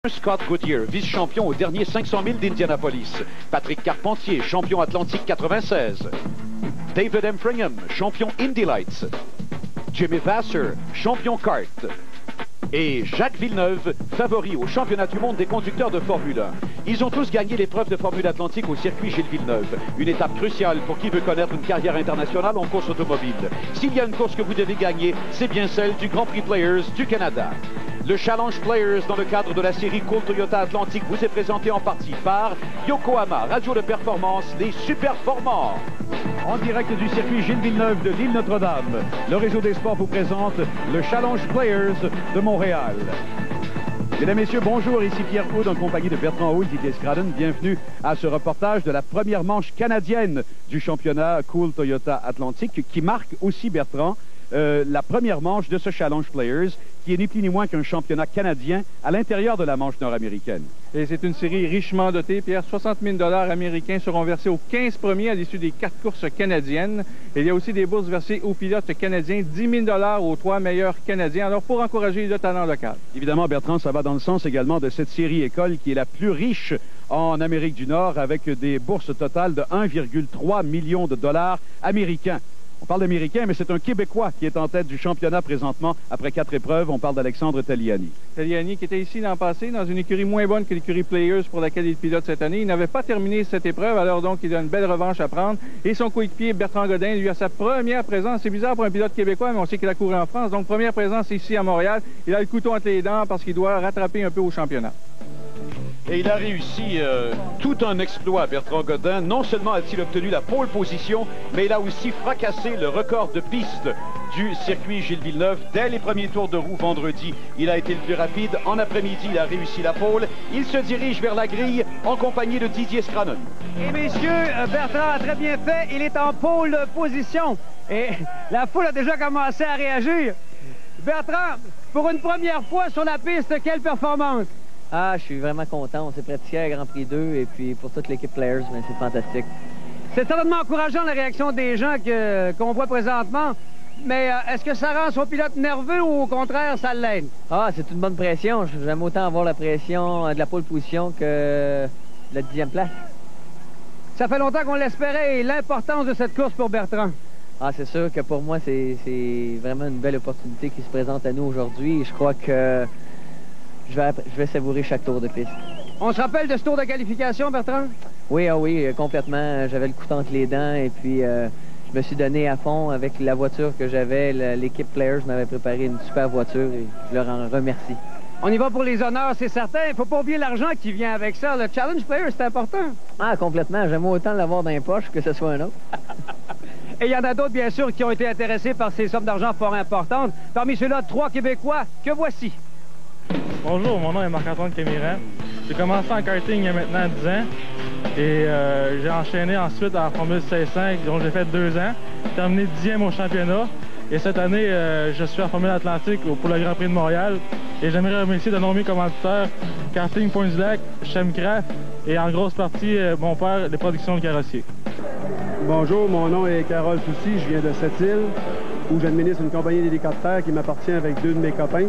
Scott Goodyear, vice-champion au dernier 500 000 d'Indianapolis. Patrick Carpentier, champion Atlantique 96. David M. Fringham, champion Indy Lights. Jimmy Vassar, champion kart. Et Jacques Villeneuve, favori au championnat du monde des conducteurs de Formule 1. Ils ont tous gagné l'épreuve de Formule Atlantique au circuit Gilles Villeneuve. Une étape cruciale pour qui veut connaître une carrière internationale en course automobile. S'il y a une course que vous devez gagner, c'est bien celle du Grand Prix Players du Canada. Le Challenge Players dans le cadre de la série Cool Toyota Atlantique vous est présenté en partie par Yokohama, radio de performance, les Superformants. En direct du circuit Gilles Villeneuve de l'île Notre-Dame, le réseau des sports vous présente le Challenge Players de Montréal. Mesdames, Messieurs, bonjour, ici Pierre Houd en compagnie de Bertrand Houle, Didier Scradden. Bienvenue à ce reportage de la première manche canadienne du championnat Cool Toyota Atlantique qui marque aussi, Bertrand, la première manche de ce Challenge Players qui est ni plus ni moins qu'un championnat canadien à l'intérieur de la manche nord-américaine. Et c'est une série richement dotée, Pierre. 60 000 $ américains seront versés aux 15 premiers à l'issue des 4 courses canadiennes. Et il y a aussi des bourses versées aux pilotes canadiens, 10 000 $ aux 3 meilleurs canadiens, alors pour encourager le talent local. Évidemment, Bertrand, ça va dans le sens également de cette série école qui est la plus riche en Amérique du Nord avec des bourses totales de 1,3 million de dollars américains. On parle d'Américain, mais c'est un Québécois qui est en tête du championnat présentement après 4 épreuves. On parle d'Alexandre Tagliani. Tagliani qui était ici l'an passé dans une écurie moins bonne que l'écurie Players pour laquelle il pilote cette année. Il n'avait pas terminé cette épreuve, alors donc il a une belle revanche à prendre. Et son coéquipier Bertrand Godin, lui, a sa première présence. C'est bizarre pour un pilote québécois, mais on sait qu'il a couru en France. Donc première présence ici à Montréal. Il a le couteau entre les dents parce qu'il doit rattraper un peu au championnat. Et il a réussi tout un exploit, Bertrand Godin. Non seulement a-t-il obtenu la pole position, mais il a aussi fracassé le record de piste du circuit Gilles Villeneuve. Dès les premiers tours de roue vendredi, il a été le plus rapide. En après-midi, il a réussi la pole. Il se dirige vers la grille en compagnie de Didier Scradden. Et messieurs, Bertrand a très bien fait. Il est en pole position. Et la foule a déjà commencé à réagir. Bertrand, pour une première fois sur la piste, quelle performance? Ah, je suis vraiment content. On s'est pratiqué à Grand Prix 2 et puis pour toute l'équipe Players, c'est fantastique. C'est certainement encourageant la réaction des gens qu'on voit présentement. Mais est-ce que ça rend son pilote nerveux ou au contraire, ça l'aide? Ah, c'est une bonne pression. J'aime autant avoir la pression de la pole position que la 10e place. Ça fait longtemps qu'on l'espérait et l'importance de cette course pour Bertrand. Ah, c'est sûr que pour moi, c'est vraiment une belle opportunité qui se présente à nous aujourd'hui. Je crois que je vais savourer chaque tour de piste. On se rappelle de ce tour de qualification, Bertrand? Oui, oui, complètement. J'avais le couteau entre les dents et puis je me suis donné à fond avec la voiture que j'avais. L'équipe Players m'avait préparé une super voiture et je leur en remercie. On y va pour les honneurs, c'est certain. Il ne faut pas oublier l'argent qui vient avec ça. Le Challenge Players, c'est important. Ah, complètement. J'aime autant l'avoir dans les poches que ce soit un autre. Et il y en a d'autres, bien sûr, qui ont été intéressés par ces sommes d'argent fort importantes. Parmi ceux-là, 3 Québécois que voici. Bonjour, mon nom est Marc-Antoine Camiran. J'ai commencé en karting il y a maintenant 10 ans et j'ai enchaîné ensuite en Formule 16.5 dont j'ai fait 2 ans, terminé 10e au championnat et cette année je suis en Formule Atlantique pour le Grand Prix de Montréal et j'aimerais remercier de nommer commanditaires Karting Points du Lac, Chemcraft et en grosse partie mon père, les productions de carrossier. Bonjour, mon nom est Carole Soucy, je viens de Sept-Îles où j'administre une compagnie d'hélicoptères qui m'appartient avec 2 de mes copains.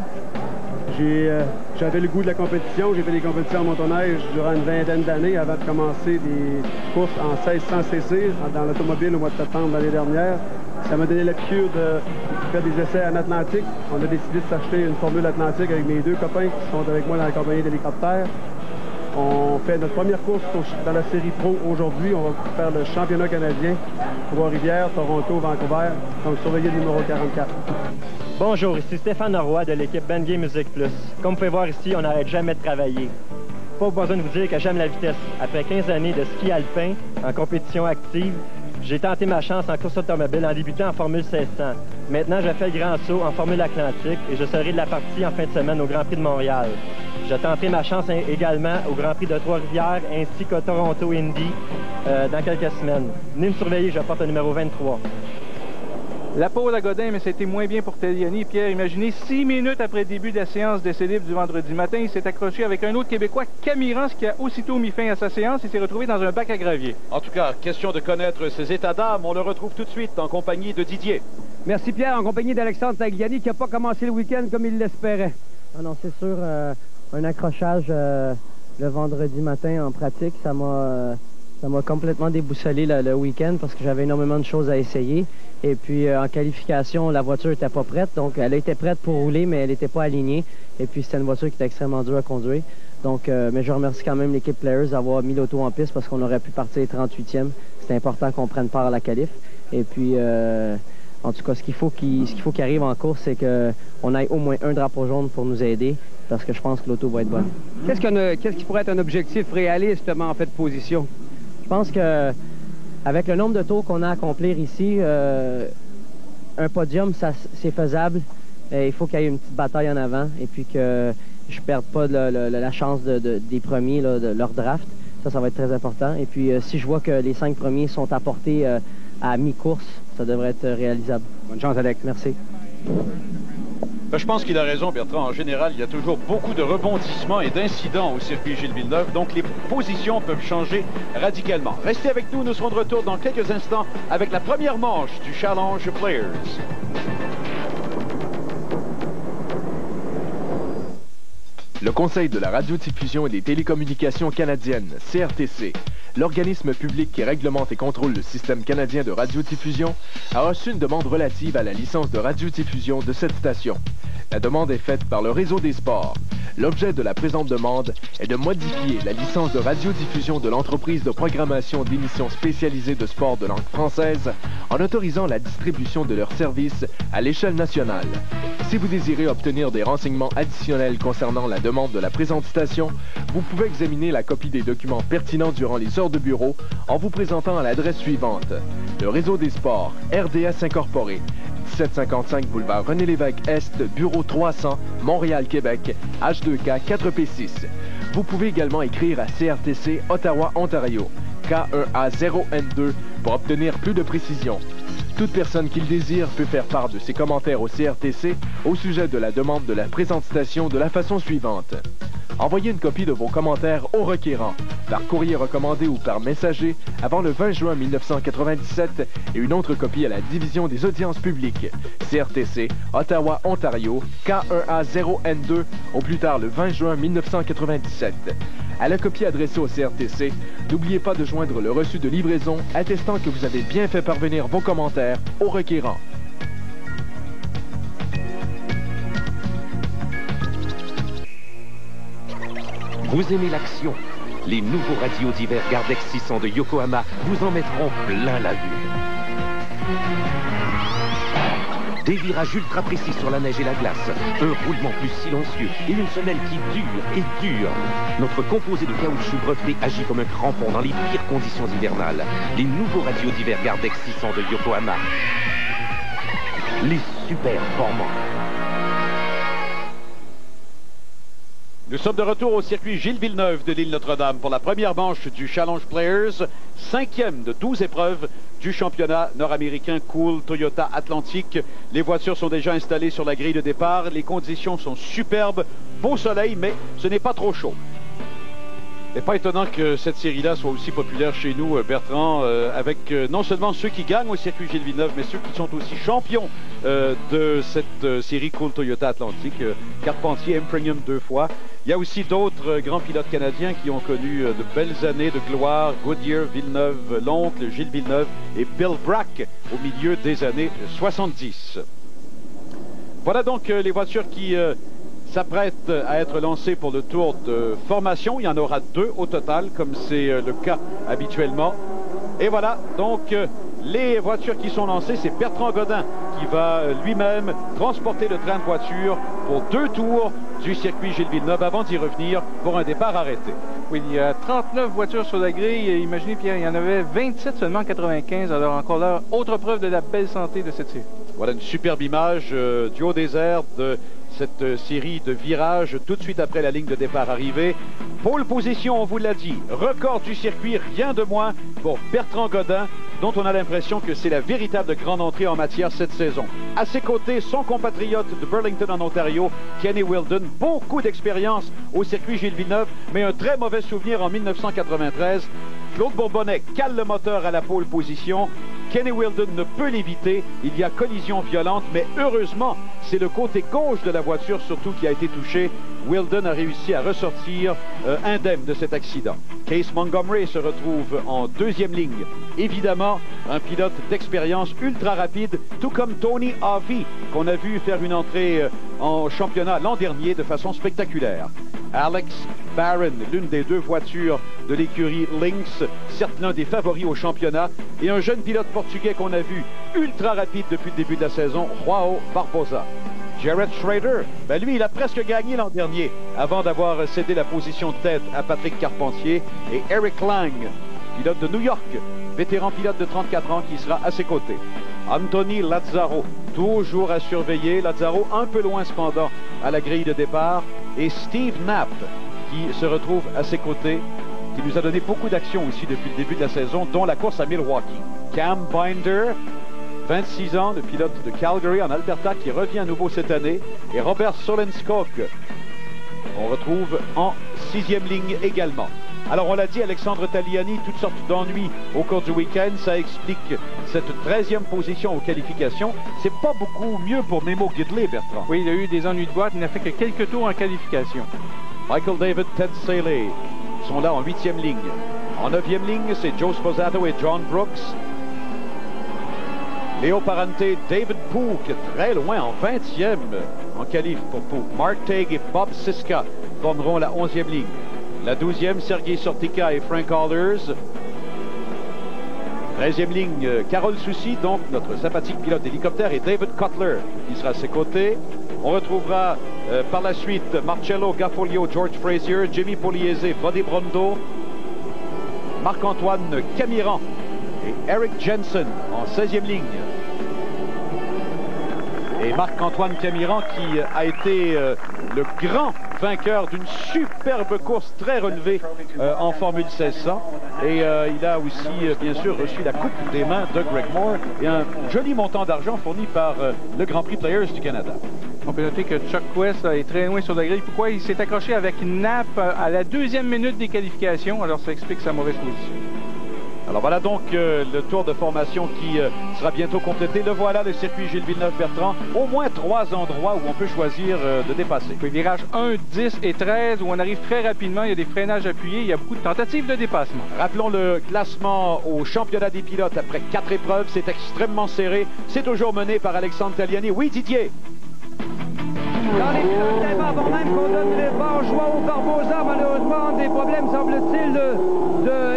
J'avais le goût de la compétition. J'ai fait des compétitions en motoneige durant une vingtaine d'années avant de commencer des courses en 1600 cc dans l'automobile au mois de septembre l'année dernière. Ça m'a donné la piqûre de faire des essais en Atlantique. On a décidé de s'acheter une Formule Atlantique avec mes 2 copains qui sont avec moi dans la compagnie d'hélicoptères. On fait notre première course dans la série Pro aujourd'hui. On va faire le championnat canadien, Trois-Rivières, Toronto, Vancouver, donc surveiller le numéro 44. Bonjour, ici Stéphane Roy de l'équipe Bengay Music Plus. Comme vous pouvez voir ici, on n'arrête jamais de travailler. Pas besoin de vous dire que j'aime la vitesse. Après 15 années de ski alpin en compétition active, j'ai tenté ma chance en course automobile en débutant en Formule 1600. Maintenant, je fais le grand saut en Formule Atlantique et je serai de la partie en fin de semaine au Grand Prix de Montréal. Je tenterai ma chance également au Grand Prix de Trois-Rivières ainsi qu'au Toronto Indy dans quelques semaines. Venez me surveiller, je porte le numéro 23. La pole à Godin, mais c'était moins bien pour Tagliani. Pierre, imaginez, 6 minutes après le début de la séance d'essai libre du vendredi matin, il s'est accroché avec un autre Québécois, Camiran, qui a aussitôt mis fin à sa séance. Il s'est retrouvé dans un bac à gravier. En tout cas, question de connaître ses états d'âme. On le retrouve tout de suite en compagnie de Didier. Merci Pierre, en compagnie d'Alexandre Tagliani qui n'a pas commencé le week-end comme il l'espérait. Ah non, c'est sûr. un accrochage le vendredi matin en pratique. Ça m'a complètement déboussolé le week-end parce que j'avais énormément de choses à essayer. Et puis en qualification, la voiture n'était pas prête. Donc elle était prête pour rouler, mais elle n'était pas alignée. Et puis c'était une voiture qui était extrêmement dure à conduire. Donc, mais je remercie quand même l'équipe Players d'avoir mis l'auto en piste parce qu'on aurait pu partir 38e. C'était important qu'on prenne part à la qualif. Et puis, en tout cas, ce qu'il faut qu'il arrive en course, c'est qu'on ait au moins un drapeau jaune pour nous aider parce que je pense que l'auto va être bonne. Qu'est-ce qui pourrait être un objectif réaliste en fait de position? Je pense que avec le nombre de tours qu'on a à accomplir ici, un podium, c'est faisable. Et il faut qu'il y ait une petite bataille en avant et puis que je ne perde pas la chance des premiers, là, de leur draft. Ça va être très important. Et puis, si je vois que les 5 premiers sont apportés à mi-course, ça devrait être réalisable. Bonne chance, Alex. Merci. Je pense qu'il a raison, Bertrand. En général, il y a toujours beaucoup de rebondissements et d'incidents au circuit Gilles Villeneuve. Donc, les positions peuvent changer radicalement. Restez avec nous. Nous serons de retour dans quelques instants avec la première manche du Challenge Players. Le Conseil de la radiodiffusion et des télécommunications canadiennes, CRTC, l'organisme public qui réglemente et contrôle le système canadien de radiodiffusion, a reçu une demande relative à la licence de radiodiffusion de cette station. La demande est faite par le Réseau des sports. L'objet de la présente demande est de modifier la licence de radiodiffusion de l'entreprise de programmation d'émissions spécialisées de sport de langue française en autorisant la distribution de leurs services à l'échelle nationale. Si vous désirez obtenir des renseignements additionnels concernant la demande de la présente station, vous pouvez examiner la copie des documents pertinents durant les heures de bureau en vous présentant à l'adresse suivante. Le Réseau des sports, RDS Incorporé, 1755 boulevard René-Lévesque Est, bureau 300, Montréal, Québec, H2K 4P6. Vous pouvez également écrire à CRTC Ottawa, Ontario, K1A0N2 pour obtenir plus de précisions. Toute personne qui le désire peut faire part de ses commentaires au CRTC au sujet de la demande de la présente station de la façon suivante. Envoyez une copie de vos commentaires au requérant, par courrier recommandé ou par messager, avant le 20 juin 1997 et une autre copie à la Division des audiences publiques, CRTC, Ottawa, Ontario, K1A0N2, au plus tard le 20 juin 1997. À la copie adressée au CRTC, n'oubliez pas de joindre le reçu de livraison attestant que vous avez bien fait parvenir vos commentaires au requérant. Vous aimez l'action? Les nouveaux radios d'hiver Gardex 600 de Yokohama vous en mettront plein la vue. Des virages ultra précis sur la neige et la glace, un roulement plus silencieux et une semelle qui dure et dure. Notre composé de caoutchouc breveté agit comme un crampon dans les pires conditions hivernales. Les nouveaux radios d'hiver Gardex 600 de Yokohama. Les super formants. Nous sommes de retour au circuit Gilles Villeneuve de l'île Notre-Dame pour la première manche du Challenge Players, 5e de 12 épreuves du championnat nord-américain Cool Toyota Atlantique. Les voitures sont déjà installées sur la grille de départ. Les conditions sont superbes, beau soleil, mais ce n'est pas trop chaud. Il n'est pas étonnant que cette série-là soit aussi populaire chez nous, Bertrand, avec non seulement ceux qui gagnent au circuit Gilles Villeneuve, mais ceux qui sont aussi champions de cette série Cool Toyota Atlantique. Carpentier, Impringham 2 fois. Il y a aussi d'autres grands pilotes canadiens qui ont connu de belles années de gloire. Goodyear, Villeneuve, l'oncle, Gilles Villeneuve et Bill Brack au milieu des années 70. Voilà donc les voitures qui s'apprêtent à être lancées pour le tour de formation. Il y en aura 2 au total, comme c'est le cas habituellement. Et voilà, donc les voitures qui sont lancées, c'est Bertrand Godin qui va lui-même transporter le train de voitures pour 2 tours du circuit Gilles Villeneuve avant d'y revenir pour un départ arrêté. Oui, il y a 39 voitures sur la grille. Imaginez, Pierre, il y en avait 27 seulement en 95. Alors encore là, autre preuve de la belle santé de cette série. Voilà une superbe image du haut des airs de cette série de virages tout de suite après la ligne de départ arrivée. Pole position, on vous l'a dit, record du circuit, rien de moins pour Bertrand Godin, dont on a l'impression que c'est la véritable grande entrée en matière cette saison. À ses côtés, son compatriote de Burlington en Ontario, Kenny Wilden, beaucoup d'expérience au circuit Gilles Villeneuve, mais un très mauvais souvenir en 1993. Claude Bourbonnais cale le moteur à la pole position. Kenny Wilden ne peut l'éviter. Il y a collision violente, mais heureusement, c'est le côté gauche de la voiture surtout qui a été touché. Wilden a réussi à ressortir indemne de cet accident. Case Montgomery se retrouve en deuxième ligne. Évidemment, un pilote d'expérience ultra rapide, tout comme Tony Harvey, qu'on a vu faire une entrée en championnat l'an dernier de façon spectaculaire. Alex Barron, l'une des deux voitures de l'écurie Lynx, certes l'un des favoris au championnat, et un jeune pilote portugais qu'on a vu ultra rapide depuis le début de la saison, João Barbosa. Jared Schrader, lui, il a presque gagné l'an dernier avant d'avoir cédé la position de tête à Patrick Carpentier. Et Eric Lang, pilote de New York, vétéran pilote de 34 ans qui sera à ses côtés. Anthony Lazzaro, toujours à surveiller. Lazzaro un peu loin cependant à la grille de départ. Et Steve Knapp qui se retrouve à ses côtés, qui nous a donné beaucoup d'actions ici depuis le début de la saison, dont la course à Milwaukee. Cam Binder, 26 ans, le pilote de Calgary en Alberta qui revient à nouveau cette année. Et Robert Solenskog, on retrouve en 6e ligne également. Alors on l'a dit, Alexandre Tagliani, toutes sortes d'ennuis au cours du week-end. Ça explique cette 13e position aux qualifications. C'est pas beaucoup mieux pour Nemo Gidley, Bertrand. Oui, il a eu des ennuis de boîte, il n'a fait que quelques tours en qualification. Michael David, Ted Saley sont là en 8e ligne. En 9e ligne, c'est Joe Sposato et John Brooks. Léo Parente, David Pook, très loin en 20e en qualif pour Pook. Mark Tague et Bob Siska formeront la 11e ligne. La 12e, Sergei Sortika et Frank Hollers. 13e ligne, Carole Soucy, donc notre sympathique pilote d'hélicoptère, et David Cutler qui sera à ses côtés. On retrouvera par la suite Marcello Gaffolio, George Frazier, Jimmy Poliese, Buddy Brondo, Marc-Antoine Camiran et Eric Jensen en 16e ligne. Et Marc-Antoine Camiran qui a été le grand vainqueur d'une superbe course très relevée en Formule 1600. Et il a aussi, bien sûr, reçu la coupe des mains de Greg Moore et un joli montant d'argent fourni par le Grand Prix Players du Canada. On peut noter que Chuck West est très loin sur la grille. Pourquoi? Il s'est accroché avec Knapp à la 2e minute des qualifications. Alors ça explique sa mauvaise position. Alors voilà donc le tour de formation qui sera bientôt complété. Le voilà, le circuit Gilles Villeneuve-Bertrand. Au moins 3 endroits où on peut choisir de dépasser. Oui, virages 1, 10 et 13 où on arrive très rapidement. Il y a des freinages appuyés. Il y a beaucoup de tentatives de dépassement. Rappelons le classement au championnat des pilotes après 4 épreuves. C'est extrêmement serré. C'est toujours mené par Alexandre Tagliani. Oui, Didier. Dans les pilotes d'avant, avant même qu'on donne le départ, João Barbosa, malheureusement, des problèmes, semble-t-il,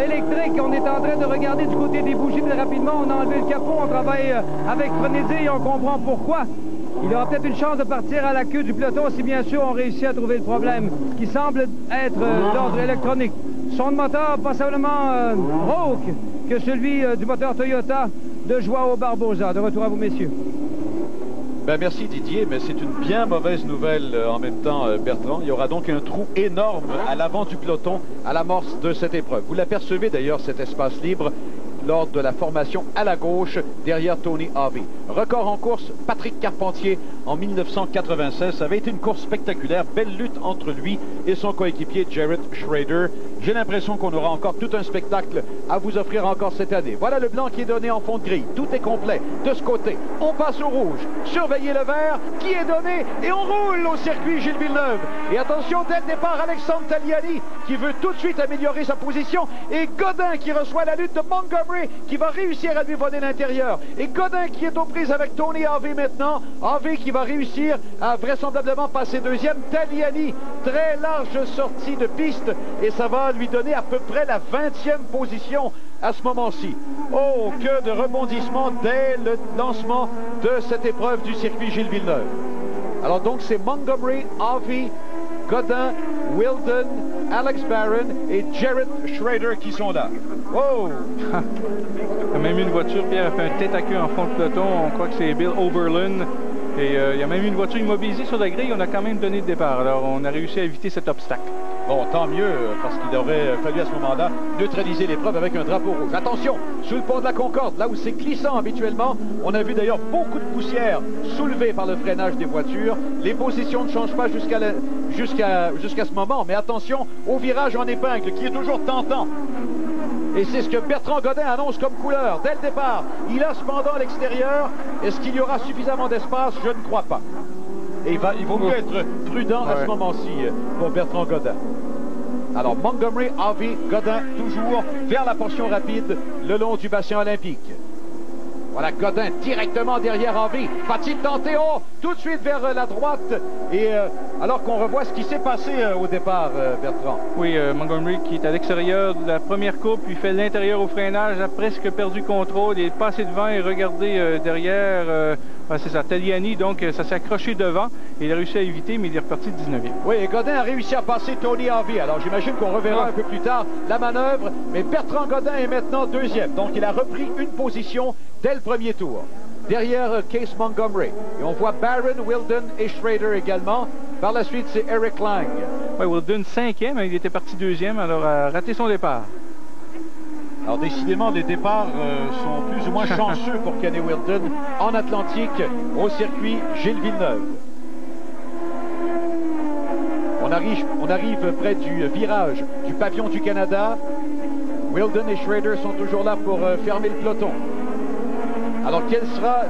électrique. On est en train de regarder du côté des bougies très rapidement. On a enlevé le capot, on travaille avec frénésie et on comprend pourquoi. Il aura peut-être une chance de partir à la queue du peloton si bien sûr on réussit à trouver le problème, qui semble être d'ordre électronique. Son moteur passablement rauque que celui du moteur Toyota de João Barbosa. De retour à vous, messieurs. Merci Didier, mais c'est une bien mauvaise nouvelle en même temps, Bertrand. Il y aura donc un trou énorme à l'avant du peloton à l'amorce de cette épreuve. Vous l'apercevez d'ailleurs, cet espace libre, lors de la formation à la gauche derrière Tony Harvey. Record en course, Patrick Carpentier en 1996. Ça avait été une course spectaculaire, belle lutte entre lui et son coéquipier Jared Schrader. J'ai l'impression qu'on aura encore tout un spectacle à vous offrir encore cette année. Voilà le blanc qui est donné en fond de grille. Tout est complet de ce côté. On passe au rouge. Surveillez le vert qui est donné et on roule au circuit Gilles Villeneuve. Et attention, dès le départ, Alexandre Tagliani qui veut tout de suite améliorer sa position et Godin qui reçoit la lutte de Montgomery qui va réussir à lui voler l'intérieur. Et Godin qui est aux prises avec Tony Harvey maintenant. Harvey qui va réussir à vraisemblablement passer deuxième. Tagliani, très large sortie de piste et ça va lui donner à peu près la 20e position à ce moment-ci. Oh, que de rebondissement dès le lancement de cette épreuve du circuit Gilles Villeneuve. Alors donc c'est Montgomery, Harvey, Godin, Wilden, Alex Barron et Jared Schrader qui sont là. Oh! Il y a même une voiture, Pierre a fait un tête à queue en fond de peloton. On croit que c'est Bill Oberlin. Et il y a même une voiture immobilisée sur la grille. On a quand même donné le départ. Alors on a réussi à éviter cet obstacle. Bon, tant mieux, parce qu'il aurait fallu à ce moment-là neutraliser l'épreuve avec un drapeau rouge. Attention, sous le pont de la Concorde, là où c'est glissant habituellement, on a vu d'ailleurs beaucoup de poussière soulevée par le freinage des voitures. Les positions ne changent pas jusqu'à ce moment, mais attention au virage en épingle qui est toujours tentant. Et c'est ce que Bertrand Godin annonce comme couleur dès le départ. Il a cependant à l'extérieur. Est-ce qu'il y aura suffisamment d'espace? Je ne crois pas. Et il vaut mieux être prudent à ce moment-ci pour Bertrand Godin. Alors Montgomery, Harvey, Godin toujours vers la portion rapide le long du bassin olympique. Voilà Godin directement derrière Harvey. Va-t-il tenter tout de suite vers la droite? Et alors qu'on revoit ce qui s'est passé au départ, Bertrand. Oui, Montgomery qui est à l'extérieur de la première coupe, puis fait l'intérieur au freinage, a presque perdu contrôle, il est passé devant et regardez derrière, c'est ça, Taliani, donc ça s'est accroché devant, et il a réussi à éviter, mais il est reparti de 19e. Oui, et Godin a réussi à passer Tony Harvey. Alors j'imagine qu'on reverra un peu plus tard la manœuvre, mais Bertrand Godin est maintenant deuxième, donc il a repris une position dès le premier tour. Derrière Case Montgomery. Et on voit Barron, Wilden et Schrader également. Par la suite, c'est Eric Lang. Oui, Wilden 5e, il était parti 2e, alors a raté son départ. Alors décidément, les départs sont plus ou moins chanceux pour Kenny Wilden en Atlantique au circuit Gilles Villeneuve. On arrive près du virage du pavillon du Canada. Wilden et Schrader sont toujours là pour fermer le peloton. Alors, quelle sera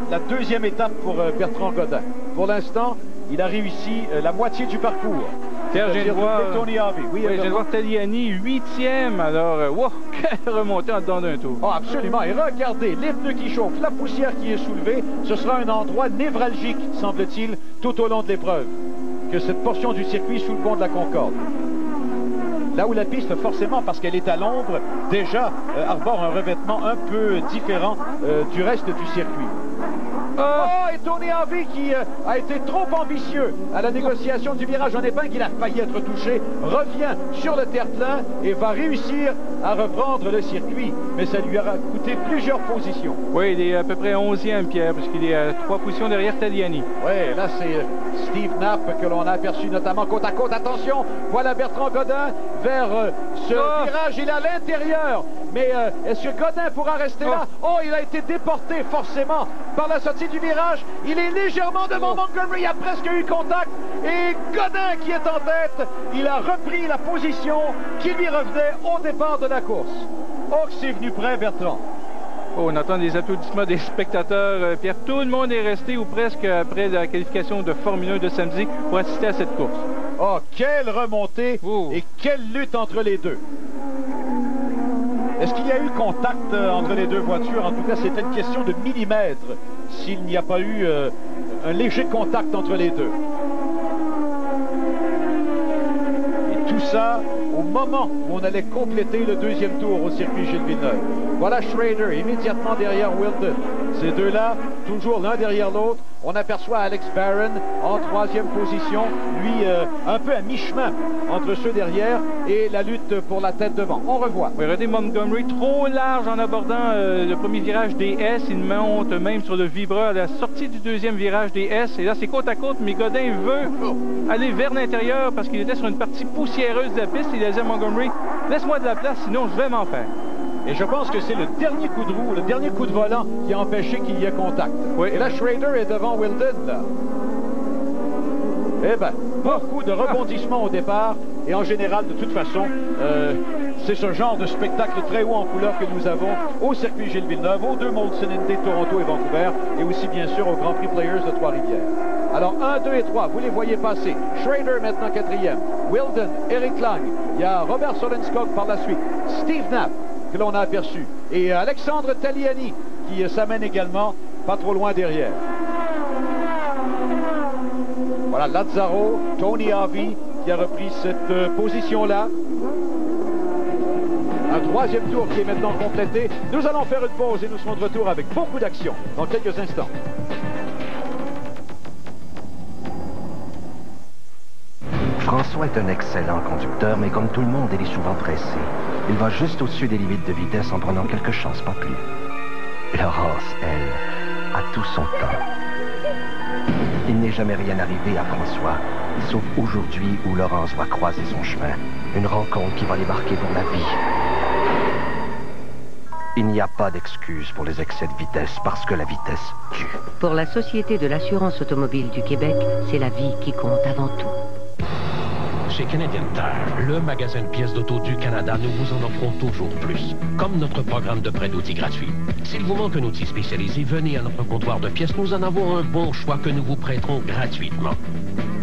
la deuxième étape pour Bertrand Godin? Pour l'instant, il a réussi la moitié du parcours. Pierre, je viens de voir Tony Harvey. Oui, je viens de voir Taliani 8e. Alors, wow, quelle remontée en dedans d'un tour. Oh, absolument. Et regardez, les pneus qui chauffent, la poussière qui est soulevée. Ce sera un endroit névralgique, semble-t-il, tout au long de l'épreuve, que cette portion du circuit sous le pont de la Concorde. Là où la piste, forcément, parce qu'elle est à l'ombre, déjà arbore un revêtement un peu différent du reste du circuit. Oh, et Tony Harvey qui a été trop ambitieux à la négociation du virage en épingle, il a failli être touché, revient sur le terre-plein et va réussir à reprendre le circuit. Mais ça lui aura coûté plusieurs positions. Oui, il est à peu près 11e, Pierre, parce qu'il est à 3 positions derrière Taliani. Oui, là c'est Steve Knapp que l'on a aperçu notamment côte à côte. Attention, voilà Bertrand Godin vers ce virage, il est à l'intérieur. Mais est-ce que Godin pourra rester là? Oh, il a été déporté forcément par la sortie du virage. Il est légèrement devant Montgomery, il a presque eu contact. Et Godin qui est en tête, il a repris la position qui lui revenait au départ de la course. Oh, c'est venu près, Bertrand. Oh, on entend des applaudissements des spectateurs. Pierre, tout le monde est resté ou presque après la qualification de Formule 1 de samedi pour assister à cette course. Oh, quelle remontée et quelle lutte entre les deux. Est-ce qu'il y a eu contact entre les deux voitures? En tout cas, c'était une question de millimètres s'il n'y a pas eu un léger contact entre les deux. Et tout ça au moment où on allait compléter le deuxième tour au circuit Gilles Villeneuve. Voilà Schrader immédiatement derrière Wilden. Ces deux-là, toujours l'un derrière l'autre. On aperçoit Alex Barron en 3e position, lui un peu à mi-chemin entre ceux derrière et la lutte pour la tête devant. On revoit. Oui, regardez Montgomery trop large en abordant le premier virage des S. Il monte même sur le vibreur à la sortie du deuxième virage des S. Et là, c'est côte à côte, mais Godin veut aller vers l'intérieur parce qu'il était sur une partie poussiéreuse de la piste. Il a dit à Montgomery, laisse-moi de la place, sinon je vais m'en faire. Et je pense que c'est le dernier coup de roue, le dernier coup de volant qui a empêché qu'il y ait contact. Oui. Et là, Schrader est devant Wilden, là. Eh bien, beaucoup de rebondissements au départ. Et en général, de toute façon, c'est ce genre de spectacle très haut en couleur que nous avons au circuit Gilles Villeneuve, aux deux Molson Indy, Toronto et Vancouver, et aussi, bien sûr, au Grand Prix Players de Trois-Rivières. Alors, 1, 2 et 3, vous les voyez passer. Schrader maintenant 4e. Wilden, Eric Lang. Il y a Robert Solenskog par la suite. Steve Knapp, que l'on a aperçu. Et Alexandre Taliani, qui s'amène également pas trop loin derrière. Voilà Lazzaro, Tony Harvey, qui a repris cette position-là. Un 3e tour qui est maintenant complété. Nous allons faire une pause et nous serons de retour avec beaucoup d'action dans quelques instants. François est un excellent conducteur, mais comme tout le monde, il est souvent pressé. Il va juste au-dessus des limites de vitesse en prenant quelques chances, pas plus. Laurence, elle, a tout son temps. Il n'est jamais rien arrivé à François, sauf aujourd'hui où Laurence va croiser son chemin. Une rencontre qui va les marquer pour la vie. Il n'y a pas d'excuse pour les excès de vitesse parce que la vitesse tue. Pour la Société de l'assurance automobile du Québec, c'est la vie qui compte avant tout. Chez Canadian Tire, le magasin de pièces d'auto du Canada, nous vous en offrons toujours plus. Comme notre programme de prêt d'outils gratuit. S'il vous manque un outil spécialisé, venez à notre comptoir de pièces. Nous en avons un bon choix que nous vous prêterons gratuitement.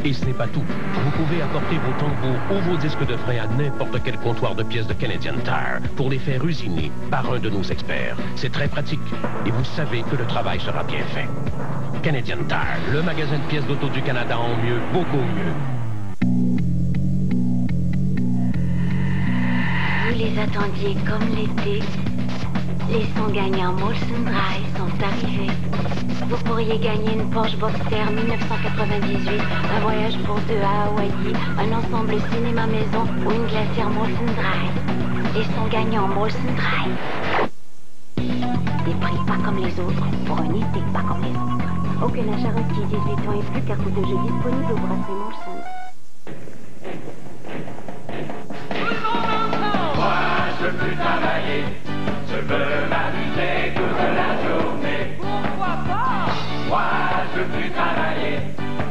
Et ce n'est pas tout. Vous pouvez apporter vos tambours ou vos disques de frein à n'importe quel comptoir de pièces de Canadian Tire pour les faire usiner par un de nos experts. C'est très pratique et vous savez que le travail sera bien fait. Canadian Tire, le magasin de pièces d'auto du Canada en mieux, beaucoup mieux. Vous les attendiez comme l'été. Les sons gagnants Molson Dry sont arrivés. Vous pourriez gagner une Porsche Boxster 1998, un voyage pour deux à Hawaï, un ensemble cinéma maison ou une glacière Molson Dry. Les sons gagnants Molson Dry. Des prix pas comme les autres, pour un été pas comme les autres. Aucun achat requis, 18 ans et plus, carte de jeu disponible au brasserie Molson. Moi, je veux plus travailler, je veux m'amuser toute la journée. Pourquoi pas? Moi, je veux plus travailler,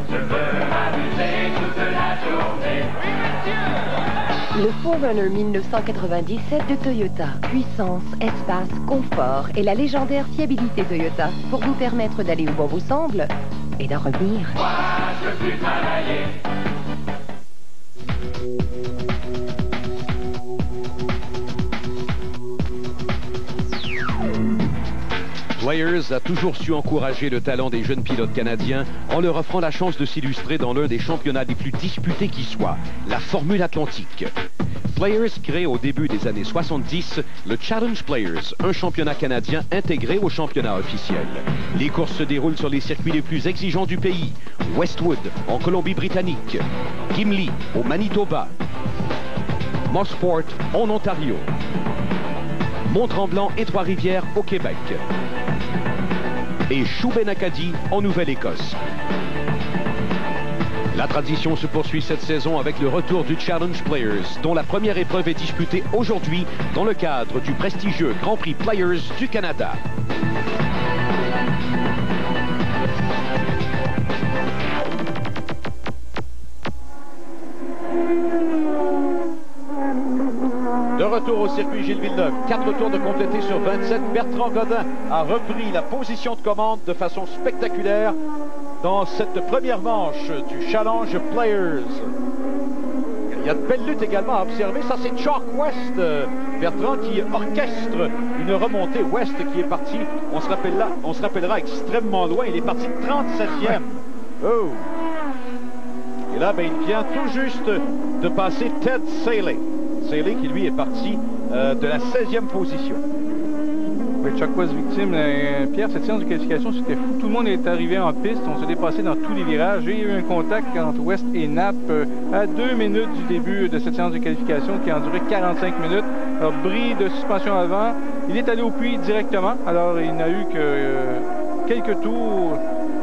je veux m'amuser toute la journée. Oui, monsieur! Le 4Runner 1997 de Toyota. Puissance, espace, confort et la légendaire fiabilité Toyota pour vous permettre d'aller où bon vous semble et d'en revenir. Moi, je veux plus travailler. Players a toujours su encourager le talent des jeunes pilotes canadiens en leur offrant la chance de s'illustrer dans l'un des championnats les plus disputés qui soient, la Formule Atlantique. Players crée au début des années 70 le Challenge Players, un championnat canadien intégré au championnat officiel. Les courses se déroulent sur les circuits les plus exigeants du pays. Westwood, en Colombie-Britannique. Gimli, au Manitoba. Mosport, en Ontario. Mont-Tremblant et Trois-Rivières, au Québec. Et Shubenacadie, en Nouvelle-Écosse. La tradition se poursuit cette saison avec le retour du Challenge Players, dont la première épreuve est disputée aujourd'hui dans le cadre du prestigieux Grand Prix Players du Canada. De retour au circuit Gilles Villeneuve, 4 tours de complétés sur 27. Bertrand Godin a repris la position de commande de façon spectaculaire dans cette première manche du Challenge Players. Il y a de belles luttes également à observer. Ça, c'est Chalk West, Bertrand, qui orchestre une remontée West qui est partie, on se rappellera extrêmement loin. Il est parti 37e. Oh! Et là, il vient tout juste de passer Ted Saley. Saley qui, lui, est parti de la 16e position. Oui, Chuck West victime. Pierre, cette séance de qualification, c'était fou. Tout le monde est arrivé en piste. On s'est dépassé dans tous les virages. Il y a eu un contact entre West et Knapp à 2 minutes du début de cette séance de qualification qui a duré 45 minutes. Alors, bris de suspension avant. Il est allé au puits directement. Alors, il n'a eu que quelques tours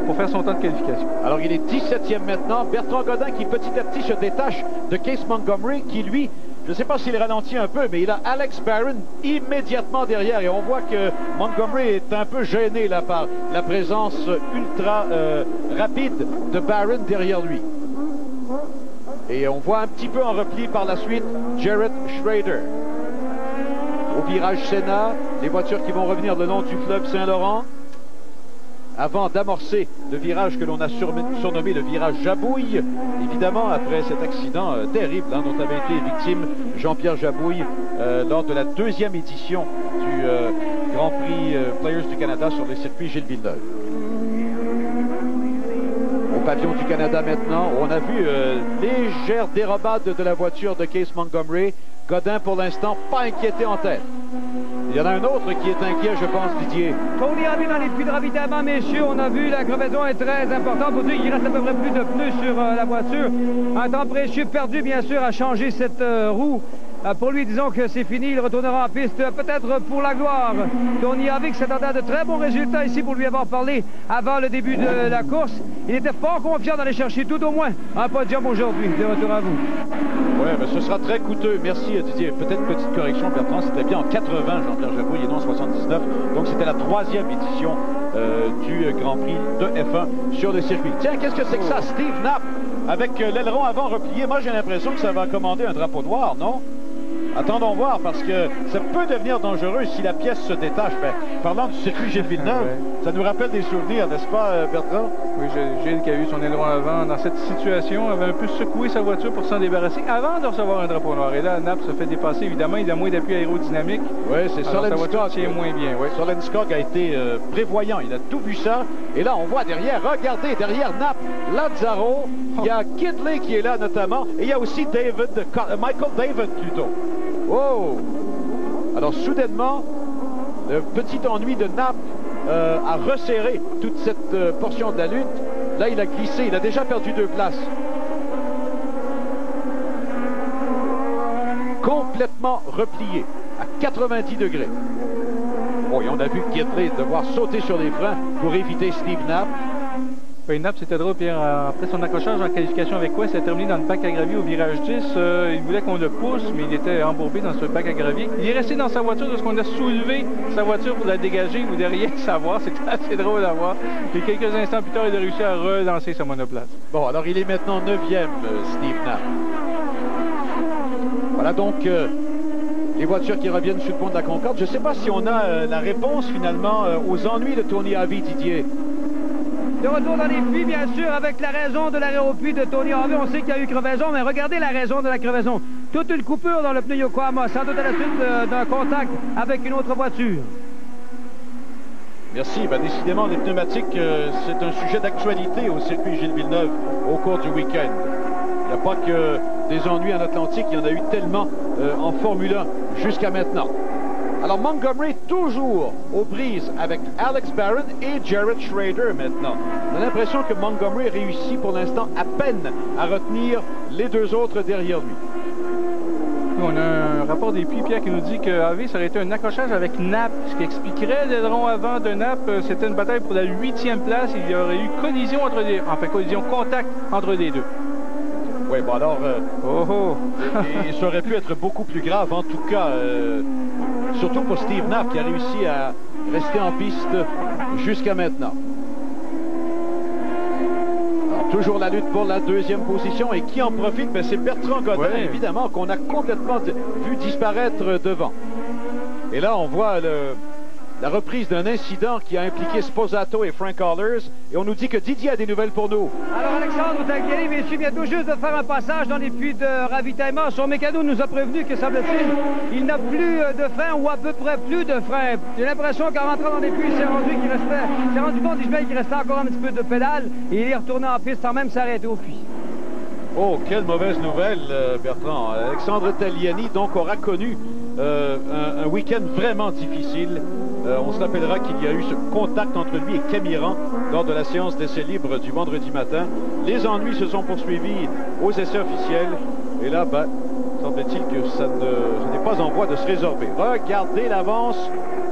pour faire son temps de qualification. Alors, il est 17e maintenant. Bertrand Godin qui, petit à petit, se détache de Case Montgomery qui, lui, je ne sais pas s'il ralentit un peu, mais il a Alex Barron immédiatement derrière. Et on voit que Montgomery est un peu gêné là par la présence ultra rapide de Barron derrière lui. Et on voit un petit peu en repli par la suite Jarrett Schrader. Au virage Senna, les voitures qui vont revenir le long du fleuve Saint-Laurent. Avant d'amorcer le virage que l'on a surnommé le virage Jabouille, évidemment après cet accident terrible dont avait été victime Jean-Pierre Jabouille lors de la 2e édition du Grand Prix Players du Canada sur le circuit Gilles Villeneuve. Au pavillon du Canada maintenant, on a vu légère dérobade de la voiture de Case Montgomery. Godin pour l'instant pas inquiété en tête. Il y en a un autre qui est inquiet, je pense, Didier. On y a vu dans les puits de ravitaillement, messieurs. On a vu la crevaison est très importante. Pour dire qu'il reste à peu près plus de pneus sur la voiture. Un temps précieux perdu, bien sûr, à changer cette roue. Pour lui, disons que c'est fini. Il retournera en piste, peut-être pour la gloire. Tony Havik s'attendait à de très bons résultats ici pour lui avoir parlé avant le début de la course. Il était fort confiant d'aller chercher tout au moins un podium aujourd'hui. De retour à vous. Oui, mais ce sera très coûteux. Merci Didier. Peut-être petite correction, Bertrand. C'était bien en 80, Jean-Pierre Jabouille, et non en 79. Donc c'était la 3e édition du Grand Prix de F1 sur le circuit. Tiens, qu'est-ce que c'est que ça? Steve Knapp avec l'aileron avant replié. Moi, j'ai l'impression que ça va commander un drapeau noir, non? Attendons voir, parce que ça peut devenir dangereux si la pièce se détache. Ben, parlant du circuit Gilles Villeneuve, ça nous rappelle des souvenirs, n'est-ce pas, Bertrand? Oui, Gilles qui a eu son aileron avant dans cette situation avait un peu secoué sa voiture pour s'en débarrasser avant de recevoir un drapeau noir. Et là, Knapp se fait dépasser, évidemment. Il a moins d'appui aérodynamique. Oui, c'est ça. Sa voiture tient moins bien. Oui. Solenskog a été prévoyant. Il a tout vu ça. Et là, on voit derrière, regardez, derrière Knapp, Lazzaro. Il y a Kidley qui est là, notamment. Et il y a aussi Michael David, plutôt. Oh! Alors, soudainement, le petit ennui de Knapp a resserré toute cette portion de la lutte. Là, il a glissé. Il a déjà perdu 2 places. Complètement replié à 90 degrés. Bon, et on a vu Kidley devoir sauter sur les freins pour éviter Steve Knapp. Oui, Knapp, c'était drôle, Pierre. Après son accrochage en qualification avec West, il a terminé dans le bac à gravier au virage 10. Il voulait qu'on le pousse, mais il était embourbé dans ce bac à gravier. Il est resté dans sa voiture lorsqu'on a soulevé sa voiture pour la dégager. Vous n'avez rien à savoir. C'était assez drôle à voir. Et quelques instants plus tard, il a réussi à relancer sa monoplace. Bon, alors il est maintenant 9e, Steve Knapp. Voilà donc les voitures qui reviennent sur le pont de la Concorde. Je ne sais pas si on a la réponse, finalement, aux ennuis de Tony Harvey, Didier. De retour dans les puits, bien sûr, avec la raison de l'arrêt au puits de Tony Harvey. On sait qu'il y a eu crevaison, mais regardez la raison de la crevaison. Toute une coupure dans le pneu Yokohama, sans doute à la suite d'un contact avec une autre voiture. Merci. Ben, décidément, les pneumatiques, c'est un sujet d'actualité au circuit Gilles Villeneuve au cours du week-end. Il n'y a pas que des ennuis en Atlantique, il y en a eu tellement en Formule 1 jusqu'à maintenant. Alors Montgomery toujours aux prises avec Alex Barron et Jared Schrader maintenant. On a l'impression que Montgomery réussit pour l'instant à peine à retenir les 2 autres derrière lui. On a un rapport des puits, Pierre, qui nous dit que Harvey, ça aurait été un accrochage avec Knapp, ce qui expliquerait l'aileron avant de Knapp. C'était une bataille pour la 8e place. Il y aurait eu collision entre les... Enfin, collision, contact entre les deux. Oui, bon alors, et ça aurait pu être beaucoup plus grave, en tout cas, surtout pour Steve Knapp qui a réussi à rester en piste jusqu'à maintenant. Alors, toujours la lutte pour la 2e position, et qui en profite? Ben, c'est Bertrand Godin, évidemment, qu'on a complètement vu disparaître devant. Et là, on voit la reprise d'un incident qui a impliqué Sposato et Frank Hollers, et on nous dit que Didier a des nouvelles pour nous. Alors Alexandre Tagliani, messieurs, vient tout juste de faire un passage dans les puits de ravitaillement. Son mécano nous a prévenu que, semble-t-il, il n'a plus de frein, ou à peu près plus de frein. J'ai l'impression qu'en rentrant dans les puits, il s'est rendu compte qu'il restait encore un petit peu de pédale, et il est retourné en piste sans même s'arrêter au puits. Oh, quelle mauvaise nouvelle, Bertrand. Alexandre Tagliani, donc, aura connu un week-end vraiment difficile. On se rappellera qu'il y a eu ce contact entre lui et Camiran lors de la séance d'essai libre du vendredi matin. Les ennuis se sont poursuivis aux essais officiels. Et là, ben, semble-t-il que ça n'est pas en voie de se résorber. Regardez l'avance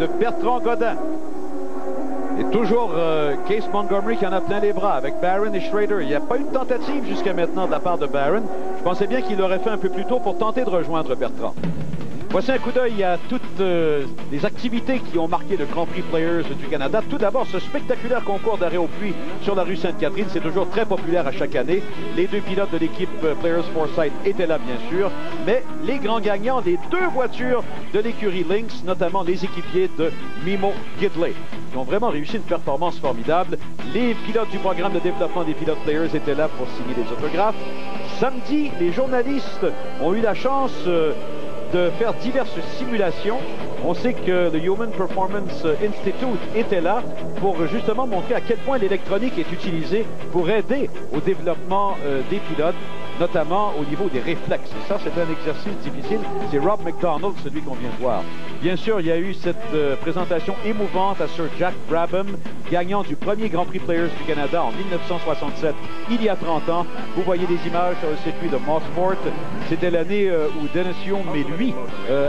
de Bertrand Godin. Et toujours Case Montgomery qui en a plein les bras avec Barron et Schrader. Il n'y a pas eu de tentative jusqu'à maintenant de la part de Barron. Je pensais bien qu'il l'aurait fait un peu plus tôt pour tenter de rejoindre Bertrand. Voici un coup d'œil à toutes les activités qui ont marqué le Grand Prix Players du Canada. Tout d'abord, ce spectaculaire concours d'arrêt au puits sur la rue Sainte-Catherine. C'est toujours très populaire à chaque année. Les 2 pilotes de l'équipe Players Foresight étaient là, bien sûr. Mais les grands gagnants des 2 voitures de l'écurie Lynx, notamment les équipiers de Mimo Gidley, qui ont vraiment réussi une performance formidable. Les pilotes du programme de développement des pilotes Players étaient là pour signer des autographes. Samedi, les journalistes ont eu la chance de faire diverses simulations. On sait que le Human Performance Institute était là pour justement montrer à quel point l'électronique est utilisée pour aider au développement des pilotes, notamment au niveau des réflexes. Et ça, c'est un exercice difficile. C'est Rob McDonald, celui qu'on vient de voir. Bien sûr, il y a eu cette présentation émouvante à Sir Jack Brabham, gagnant du premier Grand Prix Players du Canada en 1967, il y a 30 ans. Vous voyez des images sur le circuit de Mosport. C'était l'année où Dennis Hume et lui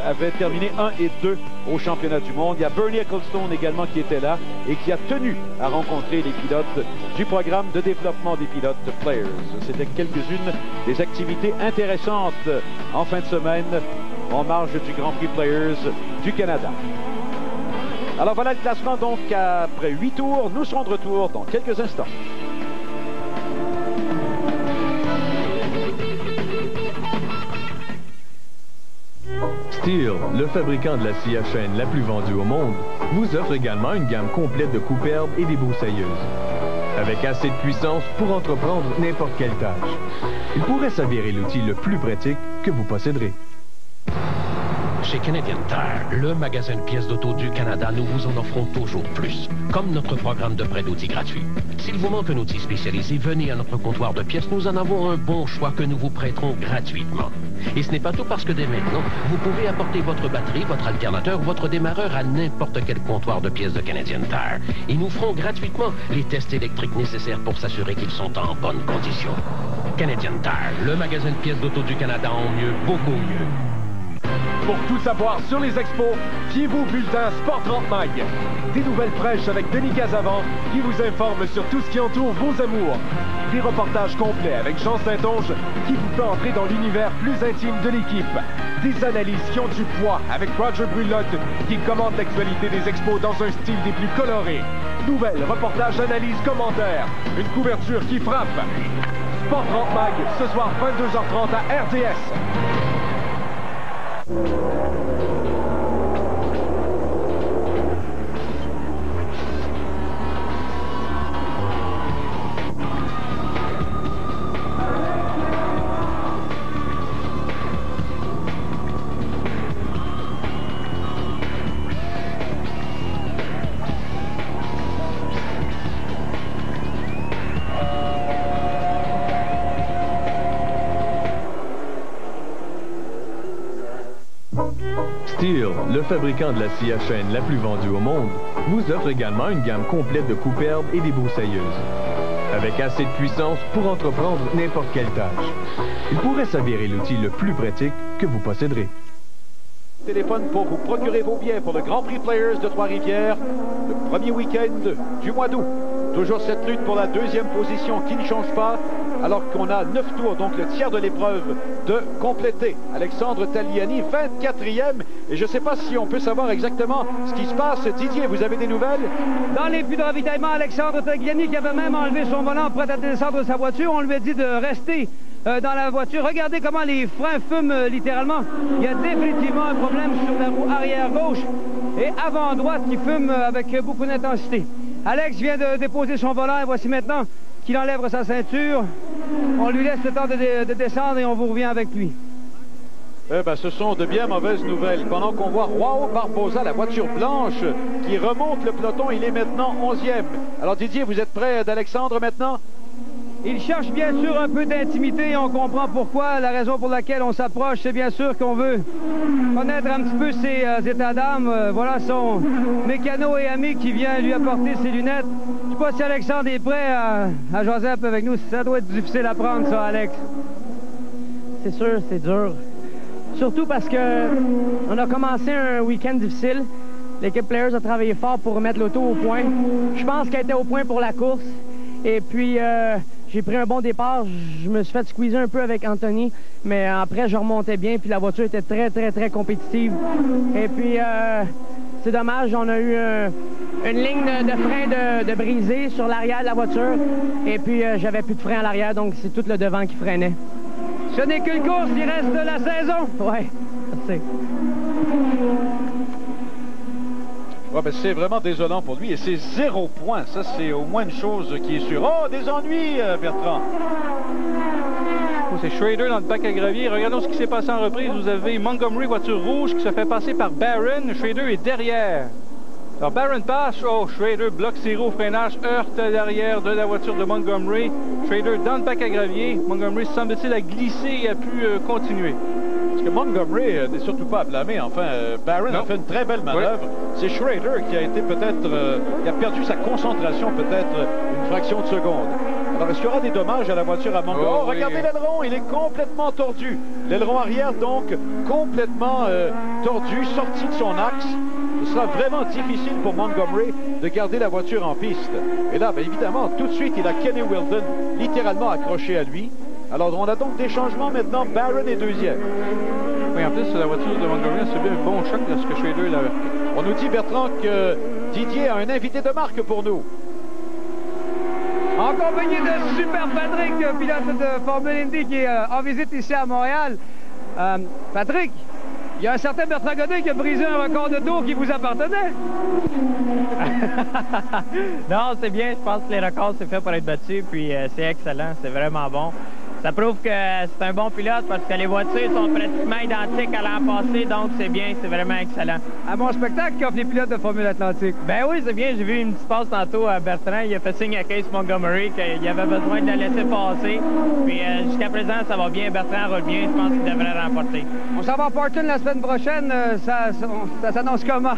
avaient terminé 1 et 2 au championnat du monde. Il y a Bernie Ecclestone également qui était là et qui a tenu à rencontrer les pilotes du programme de développement des pilotes Players. C'était quelques-unes des activités intéressantes en fin de semaine en marge du Grand Prix Players du Canada. Alors voilà le classement, donc après 8 tours, nous serons de retour dans quelques instants. Steel, le fabricant de la scie à chaîne la plus vendue au monde, vous offre également une gamme complète de coupe-herbes et des broussailleuses. Avec assez de puissance pour entreprendre n'importe quelle tâche. Il pourrait s'avérer l'outil le plus pratique que vous posséderez. Chez Canadian Tire, le magasin de pièces d'auto du Canada, nous vous en offrons toujours plus, comme notre programme de prêt d'outils gratuit. S'il vous manque un outil spécialisé, venez à notre comptoir de pièces, nous en avons un bon choix que nous vous prêterons gratuitement. Et ce n'est pas tout parce que dès maintenant, vous pouvez apporter votre batterie, votre alternateur ou votre démarreur à n'importe quel comptoir de pièces de Canadian Tire. Et nous ferons gratuitement les tests électriques nécessaires pour s'assurer qu'ils sont en bonne condition. Canadian Tire, le magasin de pièces d'auto du Canada en mieux, beaucoup mieux. Pour tout savoir sur les expos, fiez-vous au bulletin Sport 30 Mag. Des nouvelles fraîches avec Denis Casavant qui vous informe sur tout ce qui entoure vos amours. Des reportages complets avec Jean Saint-Onge qui vous fait entrer dans l'univers plus intime de l'équipe. Des analyses qui ont du poids avec Roger Brulotte qui commente l'actualité des expos dans un style des plus colorés. Nouvelles, reportages, analyses, commentaires. Une couverture qui frappe. Sport 30 Mag, ce soir 22h30 à RDS. Steel, le fabricant de la scie à chaîne la plus vendue au monde, vous offre également une gamme complète de coupe-herbes et des broussailleuses. Avec assez de puissance pour entreprendre n'importe quelle tâche. Il pourrait s'avérer l'outil le plus pratique que vous posséderez. Téléphone pour vous procurer vos billets pour le Grand Prix Players de Trois-Rivières, le premier week-end du mois d'août. Toujours cette lutte pour la deuxième position qui ne change pas, alors qu'on a 9 tours, donc le tiers de l'épreuve de compléter. Alexandre Tagliani, 24e. Et je ne sais pas si on peut savoir exactement ce qui se passe. Didier, vous avez des nouvelles? Dans les puits de ravitaillement, Alexandre Tagliani, qui avait même enlevé son volant prêt à descendre de sa voiture, on lui a dit de rester dans la voiture. Regardez comment les freins fument littéralement. Il y a définitivement un problème sur la roue arrière gauche et avant droite qui fume avec beaucoup d'intensité. Alex vient de déposer son volant et voici maintenant qu'il enlève sa ceinture. On lui laisse le temps de descendre et on vous revient avec lui. Ce sont de bien mauvaises nouvelles. Pendant qu'on voit Joao Barbosa, la voiture blanche, qui remonte le peloton, il est maintenant 11e. Alors Didier, vous êtes prêt d'Alexandre maintenant? Il cherche bien sûr un peu d'intimité et on comprend pourquoi. La raison pour laquelle on s'approche, c'est bien sûr qu'on veut connaître un petit peu ses états d'âme. Voilà son mécano et ami qui vient lui apporter ses lunettes. Je ne sais pas si Alexandre est prêt à jaser un peu avec nous. Ça doit être difficile à prendre, ça, Alex. C'est sûr, c'est dur. Surtout parce que on a commencé un week-end difficile. L'équipe Players a travaillé fort pour remettre l'auto au point. Je pense qu'elle était au point pour la course. Et puis, j'ai pris un bon départ. Je me suis fait squeezer un peu avec Anthony. Mais après, je remontais bien. Puis la voiture était très compétitive. Et puis, c'est dommage. On a eu une ligne de frein de brisée sur l'arrière de la voiture. Et puis, j'avais plus de frein à l'arrière. Donc, c'est tout le devant qui freinait. Ce n'est qu'une course, il reste de la saison. Ouais, merci. Ouais, c'est vraiment désolant pour lui et c'est 0 point. Ça, c'est au moins une chose qui est sûre. Oh, des ennuis, Bertrand. Oh, c'est Schrader dans le bac à gravier. Regardons ce qui s'est passé en reprise. Vous avez Montgomery, voiture rouge, qui se fait passer par Barron. Schrader est derrière. Alors, Barron passe. Oh, Schrader bloque ses roues au freinage, heurte l'arrière de la voiture de Montgomery. Schrader dans le bac à gravier. Montgomery, semble-t-il, a glissé et a pu continuer. Parce que Montgomery n'est surtout pas à blâmer. Enfin, Barron a fait une très belle manœuvre. Oui. C'est Schrader qui a été peut-être... qui a perdu sa concentration peut-être une fraction de seconde. Alors, est-ce qu'il y aura des dommages à la voiture à Montgomery? Oh, regardez l'aileron, il est complètement tordu. L'aileron arrière, donc, complètement tordu, sorti de son axe. Ce sera vraiment difficile pour Montgomery de garder la voiture en piste. Et là, bien évidemment, tout de suite, il a Kenny Wilden littéralement accroché à lui. Alors, on a donc des changements maintenant. Barron est deuxième. Oui, en plus, la voiture de Montgomery a subi un bon choc lorsque Schrader l'a... On nous dit, Bertrand, que Didier a un invité de marque pour nous. En compagnie de Super Patrick, pilote de Formule Indy qui est en visite ici à Montréal. Patrick, Il y a un certain Bertrand Godin qui a brisé un record de tour qui vous appartenait. Non, c'est bien. Je pense que les records, c'est fait pour être battu. Puis c'est excellent. C'est vraiment bon. Ça prouve que c'est un bon pilote parce que les voitures sont pratiquement identiques à l'an passé. Donc c'est bien. C'est vraiment excellent. Un bon spectacle qu'offrent les pilotes de Formule Atlantique. Ben oui, c'est bien. J'ai vu une petite passe tantôt à Bertrand. Il a fait signe à Case Montgomery qu'il avait besoin de la laisser passer. Puis jusqu'à présent, ça va bien. Bertrand roule bien. Je pense qu'il devrait remporter. On s'en va à Portland la semaine prochaine. Ça s'annonce comment?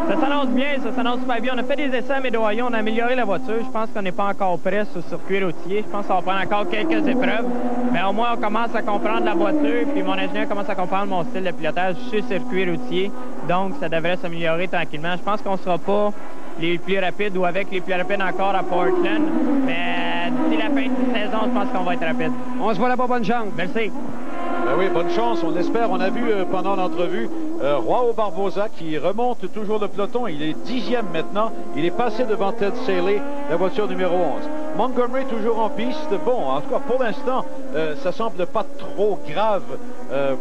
Ça s'annonce bien, ça s'annonce super bien. On a fait des essais à Médoyon, on a amélioré la voiture. Je pense qu'on n'est pas encore prêt sur le circuit routier. Je pense qu'on va prendre encore quelques épreuves. Mais au moins, on commence à comprendre la voiture. Puis mon ingénieur commence à comprendre mon style de pilotage sur le circuit routier. Donc, ça devrait s'améliorer tranquillement. Je pense qu'on ne sera pas les plus rapides ou avec les plus rapides encore à Portland. Mais d'ici la fin de la saison, je pense qu'on va être rapide. On se voit là-bas, bonne chance. Merci. Ben oui, bonne chance, on l'espère. On a vu pendant l'entrevue Joao Barbosa qui remonte toujours le peloton. Il est 10e maintenant. Il est passé devant Ted Saley, la voiture numéro 11. Montgomery toujours en piste. Bon, en tout cas, pour l'instant, ça semble pas trop grave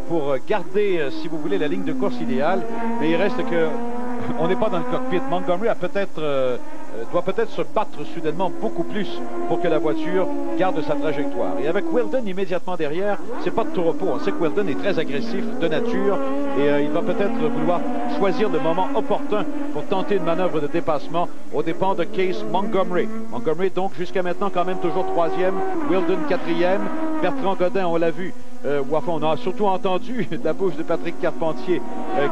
pour garder, si vous voulez, la ligne de course idéale. Mais il reste que on n'est pas dans le cockpit. Montgomery a doit peut-être se battre soudainement beaucoup plus pour que la voiture garde sa trajectoire. Et avec Wheldon immédiatement derrière, c'est pas de tout repos. On sait que Wheldon est très agressif de nature et il va peut-être vouloir choisir le moment opportun pour tenter une manœuvre de dépassement aux dépens de Case Montgomery. Montgomery donc jusqu'à maintenant quand même toujours 3e, Wheldon 4e, Bertrand Godin, on l'a vu. Enfin, on a surtout entendu de la bouche de Patrick Carpentier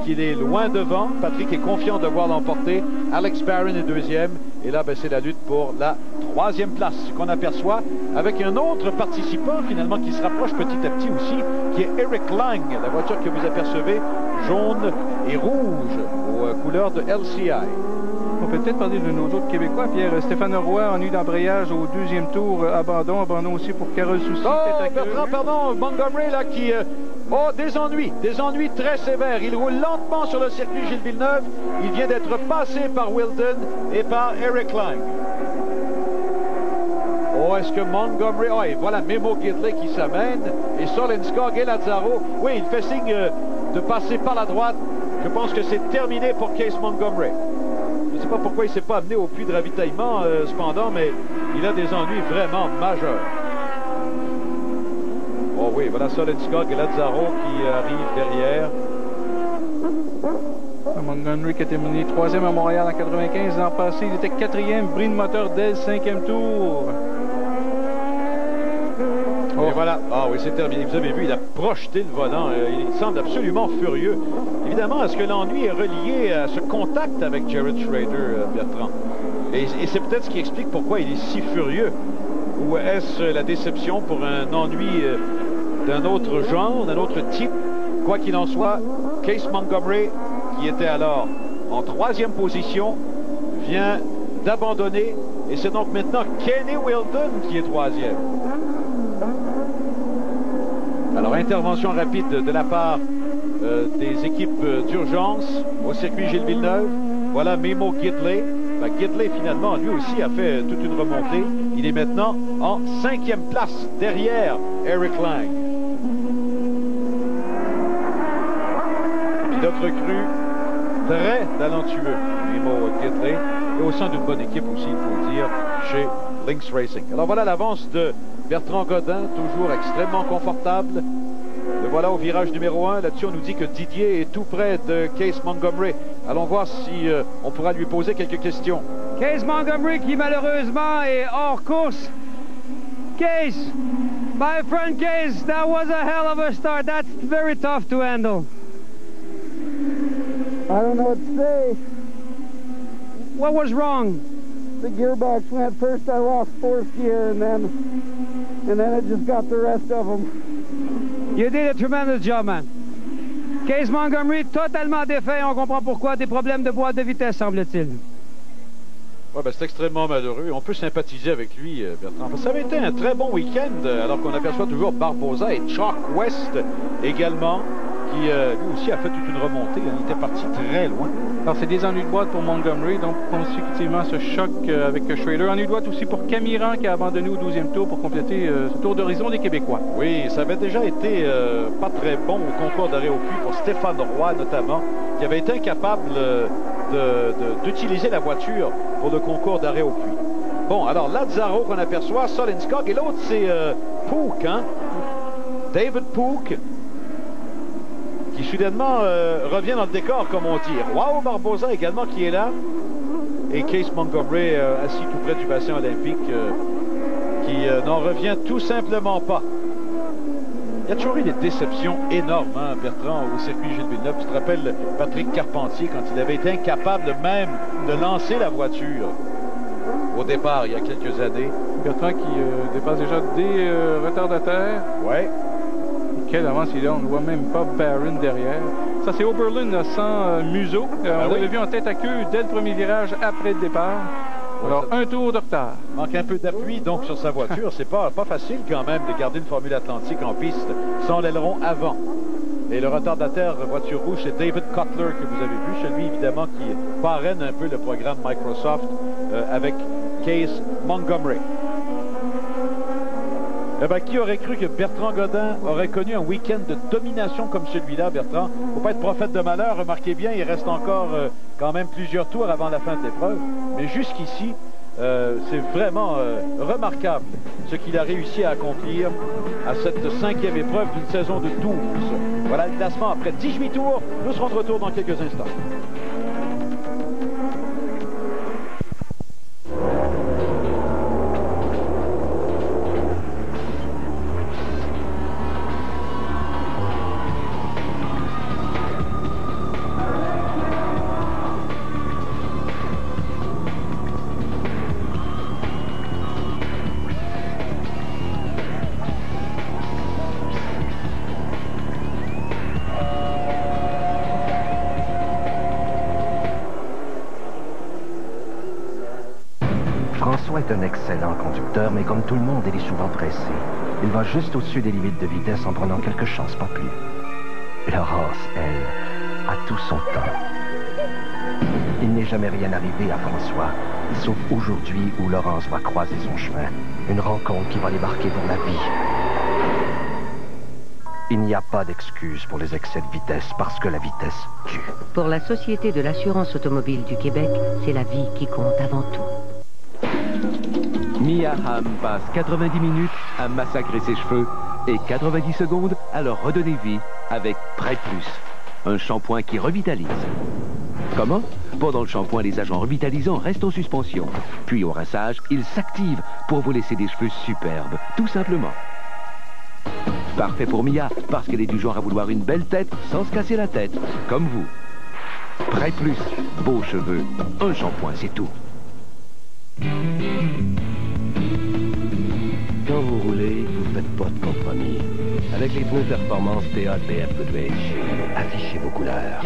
qu'il est loin devant. Patrick est confiant de voir l'emporter. Alex Barron est 2e. Et là, ben, c'est la lutte pour la 3e place qu'on aperçoit avec un autre participant finalement qui se rapproche petit à petit aussi, qui est Eric Lang, la voiture que vous apercevez, jaune et rouge aux couleurs de LCI. On peut peut-être parler de nos autres Québécois, Pierre. Stéphane Roy, ennui d'embrayage au 2e tour, abandon aussi pour Carole Soucy. Oh, Bertrand, pardon, Montgomery là qui... des ennuis très sévères. Il roule lentement sur le circuit Gilles Villeneuve. Il vient d'être passé par Wheldon et par Eric Lang. Oh, est-ce que Montgomery... Oh, et voilà Memo Gidley qui s'amène. Et Solenskog et Lazzaro. Oui, il fait signe de passer par la droite. Je pense que c'est terminé pour Case Montgomery. Je ne sais pas pourquoi il ne s'est pas amené au puits de ravitaillement, cependant, mais il a des ennuis vraiment majeurs. Oh oui, voilà Solenskog et Lazzaro qui arrivent derrière. Montgomery qui a terminé 3e à Montréal en 95. L'an passé, il était 4e, bris de moteur dès le 5e tour. Et voilà. Ah oui, c'est terminé. Vous avez vu, il a projeté le volant. Il semble absolument furieux. Évidemment, est-ce que l'ennui est relié à ce contact avec Jared Schrader, Bertrand? Et c'est peut-être ce qui explique pourquoi il est si furieux. Ou est-ce la déception pour un ennui d'un autre genre, d'un autre type? Quoi qu'il en soit, Case Montgomery, qui était alors en 3e position, vient d'abandonner. Et c'est donc maintenant Kenny Wheldon qui est 3e. Alors, intervention rapide de la part des équipes d'urgence au circuit Gilles Villeneuve. Voilà Memo Gidley. Ben, Gidley, finalement, lui aussi a fait toute une remontée. Il est maintenant en 5e place derrière Eric Lang. Pilote recru, très talentueux, Memo Gidley. Et au sein d'une bonne équipe aussi, il faut le dire, chez Lynx Racing. Alors voilà l'avance de Bertrand Godin, toujours extrêmement confortable. Le voilà au virage numéro 1. Là-dessus, on nous dit que Didier est tout près de Case Montgomery. Allons voir si on pourra lui poser quelques questions. Case Montgomery qui malheureusement est hors course. Case, my friend Case, that was a hell of a start. That's very tough to handle. I don't know what to say. What was wrong? The gearbox went first. I lost 4th gear, and then it just got the rest of them. You did a tremendous job, man. Case Montgomery, totalement défait. On comprend pourquoi. Des problèmes de boîte de vitesse, semble-t-il. Ouais, ben, c'est extrêmement malheureux. On peut sympathiser avec lui, Bertrand. Ça avait été un très bon week-end, alors qu'on aperçoit toujours Barbosa et Chuck West également. qui lui aussi a fait toute une remontée. Il était parti très loin. Alors, c'est des ennuis de boîte pour Montgomery, donc consécutivement ce choc avec Schrader. Ennuis de boîte aussi pour Camiran qui a abandonné au 12e tour pour compléter ce tour d'horizon des Québécois. Oui, ça avait déjà été pas très bon au concours d'arrêt au puits pour Stéphane Roy notamment, qui avait été incapable d'utiliser la voiture pour le concours d'arrêt au puits. Bon, alors Lazzaro qu'on aperçoit, Solenskog, et l'autre c'est Pook, hein? David Pook, qui soudainement revient dans le décor, comme on dit. Wow, Barbosa également qui est là. Et Case Montgomery assis tout près du bassin olympique qui n'en revient tout simplement pas. Il y a toujours eu des déceptions énormes, hein, Bertrand, au circuit Gilles Villeneuve. Tu te rappelles Patrick Carpentier quand il avait été incapable même de lancer la voiture au départ il y a quelques années. Bertrand qui dépasse déjà des retardataires. Ouais. Quelle avance il a, on ne voit même pas Barron derrière. Ça, c'est Oberlin sans museau. On l'avait vu en tête à queue dès le premier virage après le départ. Alors, un tour de retard. Manque un peu d'appui donc sur sa voiture. C'est pas facile quand même de garder une Formule Atlantique en piste sans l'aileron avant. Et le retardataire voiture rouge, c'est David Cutler que vous avez vu. Celui évidemment qui parraine un peu le programme Microsoft avec Case Montgomery. Eh bien, qui aurait cru que Bertrand Godin aurait connu un week-end de domination comme celui-là, Bertrand? Il ne faut pas être prophète de malheur. Remarquez bien, il reste encore quand même plusieurs tours avant la fin de l'épreuve. Mais jusqu'ici, c'est vraiment remarquable ce qu'il a réussi à accomplir à cette 5e épreuve d'une saison de 12. Voilà le classement après 18 tours. Nous serons de retour dans quelques instants. François est un excellent conducteur, mais comme tout le monde, il est souvent pressé. Il va juste au-dessus des limites de vitesse en prenant quelques chances, pas plus. Laurence, elle, a tout son temps. Il n'est jamais rien arrivé à François, sauf aujourd'hui où Laurence va croiser son chemin. Une rencontre qui va les marquer pour la vie. Il n'y a pas d'excuse pour les excès de vitesse parce que la vitesse tue. Pour la Société de l'assurance automobile du Québec, c'est la vie qui compte avant tout. Mia Hamm passe 90 minutes à massacrer ses cheveux et 90 secondes à leur redonner vie avec Prêt Plus, un shampoing qui revitalise. Comment? Pendant le shampoing, les agents revitalisants restent en suspension. Puis au rinçage, ils s'activent pour vous laisser des cheveux superbes, tout simplement. Parfait pour Mia, parce qu'elle est du genre à vouloir une belle tête sans se casser la tête, comme vous. Prêt Plus, beaux cheveux, un shampoing, c'est tout. Quand vous roulez, vous faites pas de compromis. Avec les pneus performance TA BF Goodrich, affichez vos couleurs.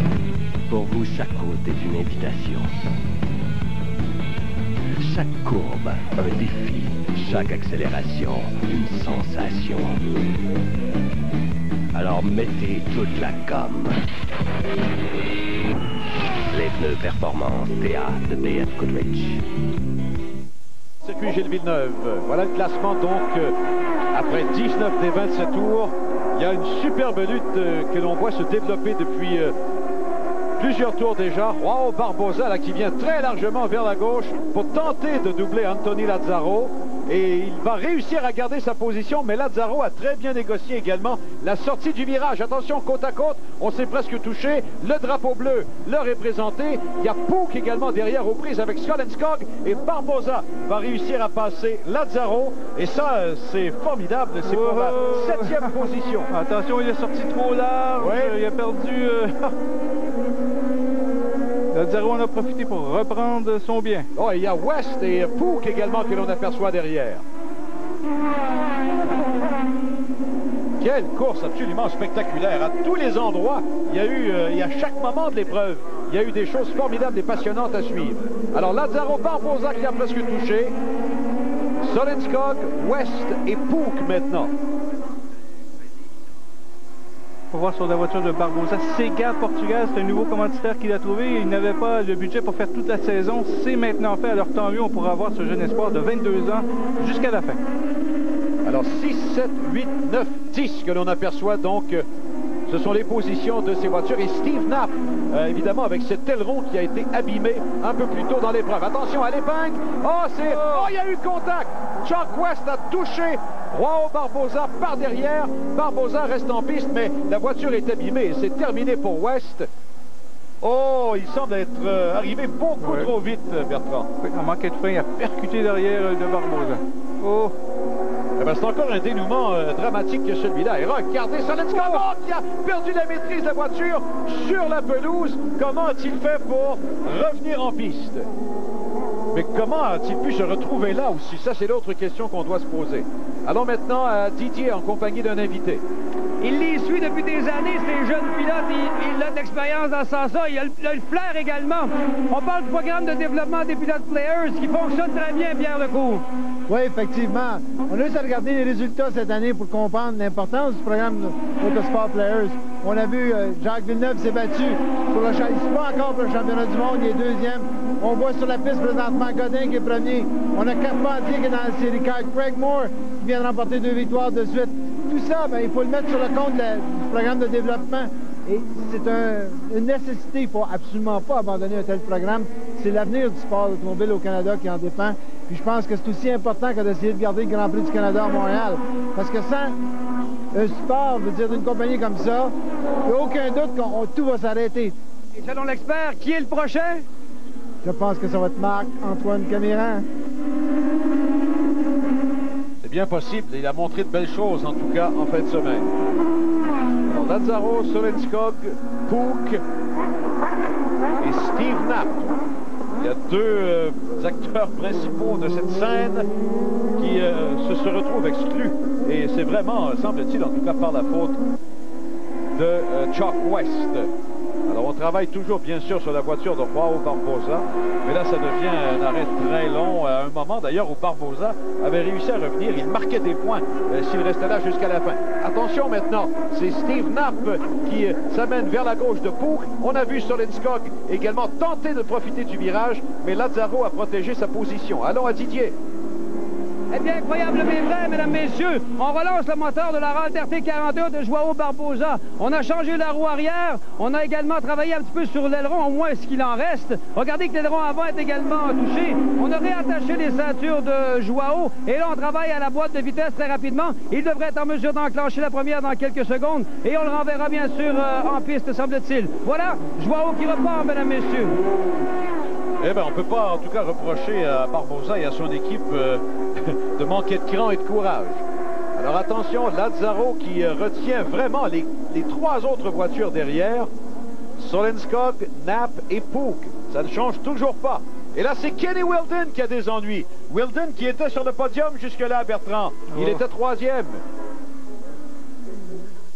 Pour vous, chaque route est une invitation. Chaque courbe, un défi. Chaque accélération, une sensation. Alors mettez toute la gomme. Les pneus performance TA de BF Goodrich. Circuit Gilles Villeneuve. Voilà le classement donc après 19 des 27 tours. Il y a une superbe lutte que l'on voit se développer depuis plusieurs tours déjà. Wow, Barbosa là, qui vient très largement vers la gauche pour tenter de doubler Anthony Lazzaro. Et il va réussir à garder sa position, mais Lazzaro a très bien négocié également la sortie du virage. Attention, côte à côte, on s'est presque touché. Le drapeau bleu leur est présenté. Il y a Pook également derrière aux prises avec Solenskog. Et Barbosa va réussir à passer Lazzaro. Et ça, c'est formidable. C'est pour la 7e position. Attention, il est sorti trop large. Ouais. Il a perdu... Lazzaro en a profité pour reprendre son bien. Oh, il y a West et Pook également que l'on aperçoit derrière. Quelle course absolument spectaculaire. À tous les endroits, il y a eu, et à chaque moment de l'épreuve, il y a eu des choses formidables et passionnantes à suivre. Alors Lazzaro, Barbosa qui a presque touché. Solenskog, West et Pook maintenant. Pour voir sur la voiture de Barbosa. Sega Portugal, c'est un nouveau commanditaire qu'il a trouvé. Il n'avait pas le budget pour faire toute la saison. C'est maintenant fait. Alors tant mieux, on pourra avoir ce jeune espoir de 22 ans jusqu'à la fin. Alors 6, 7, 8, 9, 10 que l'on aperçoit donc. Ce sont les positions de ces voitures. Et Steve Knapp, évidemment, avec cet aileron qui a été abîmé un peu plus tôt dans l'épreuve. Attention à l'épingle. Oh, il y a eu contact. Chuck West a touché Joao Barbosa par derrière. Barbosa reste en piste, mais la voiture est abîmée. Et c'est terminé pour West. Oh, il semble être arrivé beaucoup trop vite, Bertrand. Oui, en manquait de frein, il a percuté derrière de Barbosa. Oh! Eh ben, c'est encore un dénouement dramatique que celui-là. Et regardez Solenskog qui a perdu la maîtrise de la voiture sur la pelouse. Comment a-t-il fait pour revenir en piste? Mais comment a-t-il pu se retrouver là aussi? Ça, c'est l'autre question qu'on doit se poser. Allons maintenant à Didier en compagnie d'un invité. Il les suit depuis des années, ces jeunes pilotes. Il a de l'expérience dans ce sens-là. Il a le flair également. On parle du programme de développement des pilotes Players qui fonctionne très bien, Pierre Lecourt. Oui, effectivement. On a juste à regarder les résultats cette année pour comprendre l'importance du programme Autosport Players. On a vu Jacques Villeneuve s'est battu pour le championnat. Il pas encore pour le championnat du monde, il est deuxième. On voit sur la piste présentement Godin qui est premier. On a Carpentier qui est dans la série 4. Craig Moore qui vient de remporter 2 victoires de suite. Tout ça, ben, il faut le mettre sur le compte du programme de développement. Et c'est une nécessité. Il ne faut absolument pas abandonner un tel programme. C'est l'avenir du sport automobile au Canada qui en dépend. Puis je pense que c'est aussi important que d'essayer de garder le Grand Prix du Canada à Montréal. Parce que sans un sport, je veux dire, d'une compagnie comme ça, il n'y a aucun doute que tout va s'arrêter. Et selon l'expert, qui est le prochain? Je pense que ça va être Marc-Antoine Camiran. C'est bien possible. Il a montré de belles choses, en tout cas, en fin de semaine. Alors, Lazzaro, Solenskog, Pook et Steve Knapp. Il y a deux acteurs principaux de cette scène qui se retrouvent exclus. Et c'est vraiment, semble-t-il, en tout cas par la faute de Chuck West. Alors on travaille toujours bien sûr sur la voiture de Joao Barbosa, mais là ça devient un arrêt très long à un moment d'ailleurs où Barbosa avait réussi à revenir, il marquait des points s'il restait là jusqu'à la fin. Attention maintenant, c'est Steve Knapp qui s'amène vers la gauche de Pook. On a vu Solenskog également tenter de profiter du virage, mais Lazzaro a protégé sa position. Allons à Didier. Eh bien, incroyable mais vrai, mesdames, messieurs. On relance le moteur de la Ralter T42 de Joao Barbosa. On a changé la roue arrière. On a également travaillé un petit peu sur l'aileron, au moins ce qu'il en reste. Regardez que l'aileron avant est également touché. On a réattaché les ceintures de Joao. Et là, on travaille à la boîte de vitesse très rapidement. Il devrait être en mesure d'enclencher la première dans quelques secondes. Et on le renverra bien sûr en piste, semble-t-il. Voilà, Joao qui repart, mesdames, messieurs. Eh bien, on ne peut pas, en tout cas, reprocher à Barbosa et à son équipe de manquer de cran et de courage. Alors, attention, Lazzaro qui retient vraiment les trois autres voitures derrière. Solenskog, Knapp et Pook. Ça ne change toujours pas. Et là, c'est Kenny Wilden qui a des ennuis. Wilden qui était sur le podium jusque-là, Bertrand. Il était troisième.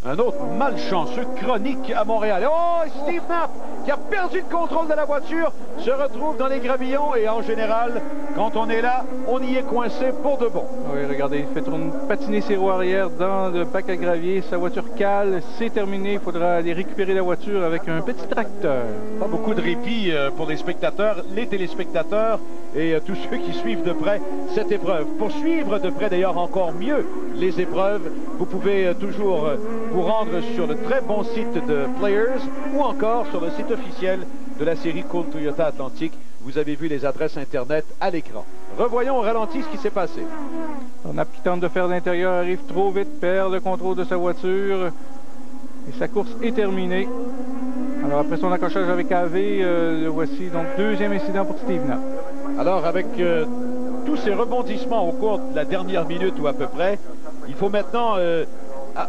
Un autre malchanceux chronique à Montréal. Oh, Steve Knapp, qui a perdu le contrôle de la voiture, se retrouve dans les gravillons et en général, quand on est là, on y est coincé pour de bon. Oui, regardez, il fait patiner ses roues arrière dans le bac à gravier. Sa voiture cale, c'est terminé. Il faudra aller récupérer la voiture avec un petit tracteur. Pas beaucoup de répit pour les spectateurs, les téléspectateurs et tous ceux qui suivent de près cette épreuve. Pour suivre de près d'ailleurs encore mieux les épreuves, vous pouvez toujours vous rendre sur le très bon site de Players ou encore sur le site officiel de la série Cool Toyota Atlantique. Vous avez vu les adresses Internet à l'écran. Revoyons au ralenti ce qui s'est passé. Knapp qui tente de faire l'intérieur, arrive trop vite, perd le contrôle de sa voiture et sa course est terminée. Alors après son accrochage avec AV, le voici donc deuxième incident pour Steve Knapp. Alors avec tous ces rebondissements au cours de la dernière minute ou à peu près, il faut maintenant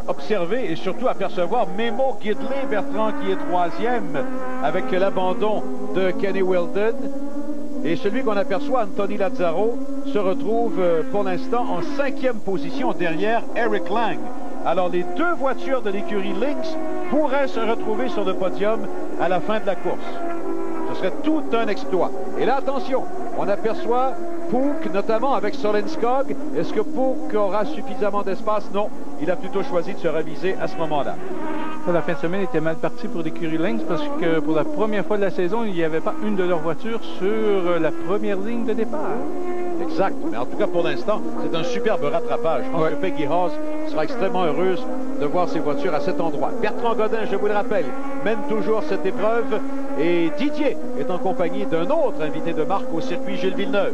observer et surtout apercevoir Memo Gidley, Bertrand, qui est troisième avec l'abandon de Kenny Wilden. Et celui qu'on aperçoit, Anthony Lazzaro, se retrouve pour l'instant en 5e position derrière Eric Lang. Alors les deux voitures de l'écurie Lynx pourraient se retrouver sur le podium à la fin de la course. Ce serait tout un exploit. Et là, attention, on aperçoit Pook, notamment avec Solenskog. Est-ce que Pook aura suffisamment d'espace? Non, il a plutôt choisi de se reviser à ce moment-là. La fin de semaine était mal partie pour l'écurie Lynx parce que pour la première fois de la saison, il n'y avait pas une de leurs voitures sur la première ligne de départ. Exact. Mais en tout cas, pour l'instant, c'est un superbe rattrapage. Je pense que Peggy Haas sera extrêmement heureuse de voir ses voitures à cet endroit. Bertrand Godin, je vous le rappelle, mène toujours cette épreuve. Et Didier est en compagnie d'un autre invité de marque au circuit Gilles Villeneuve.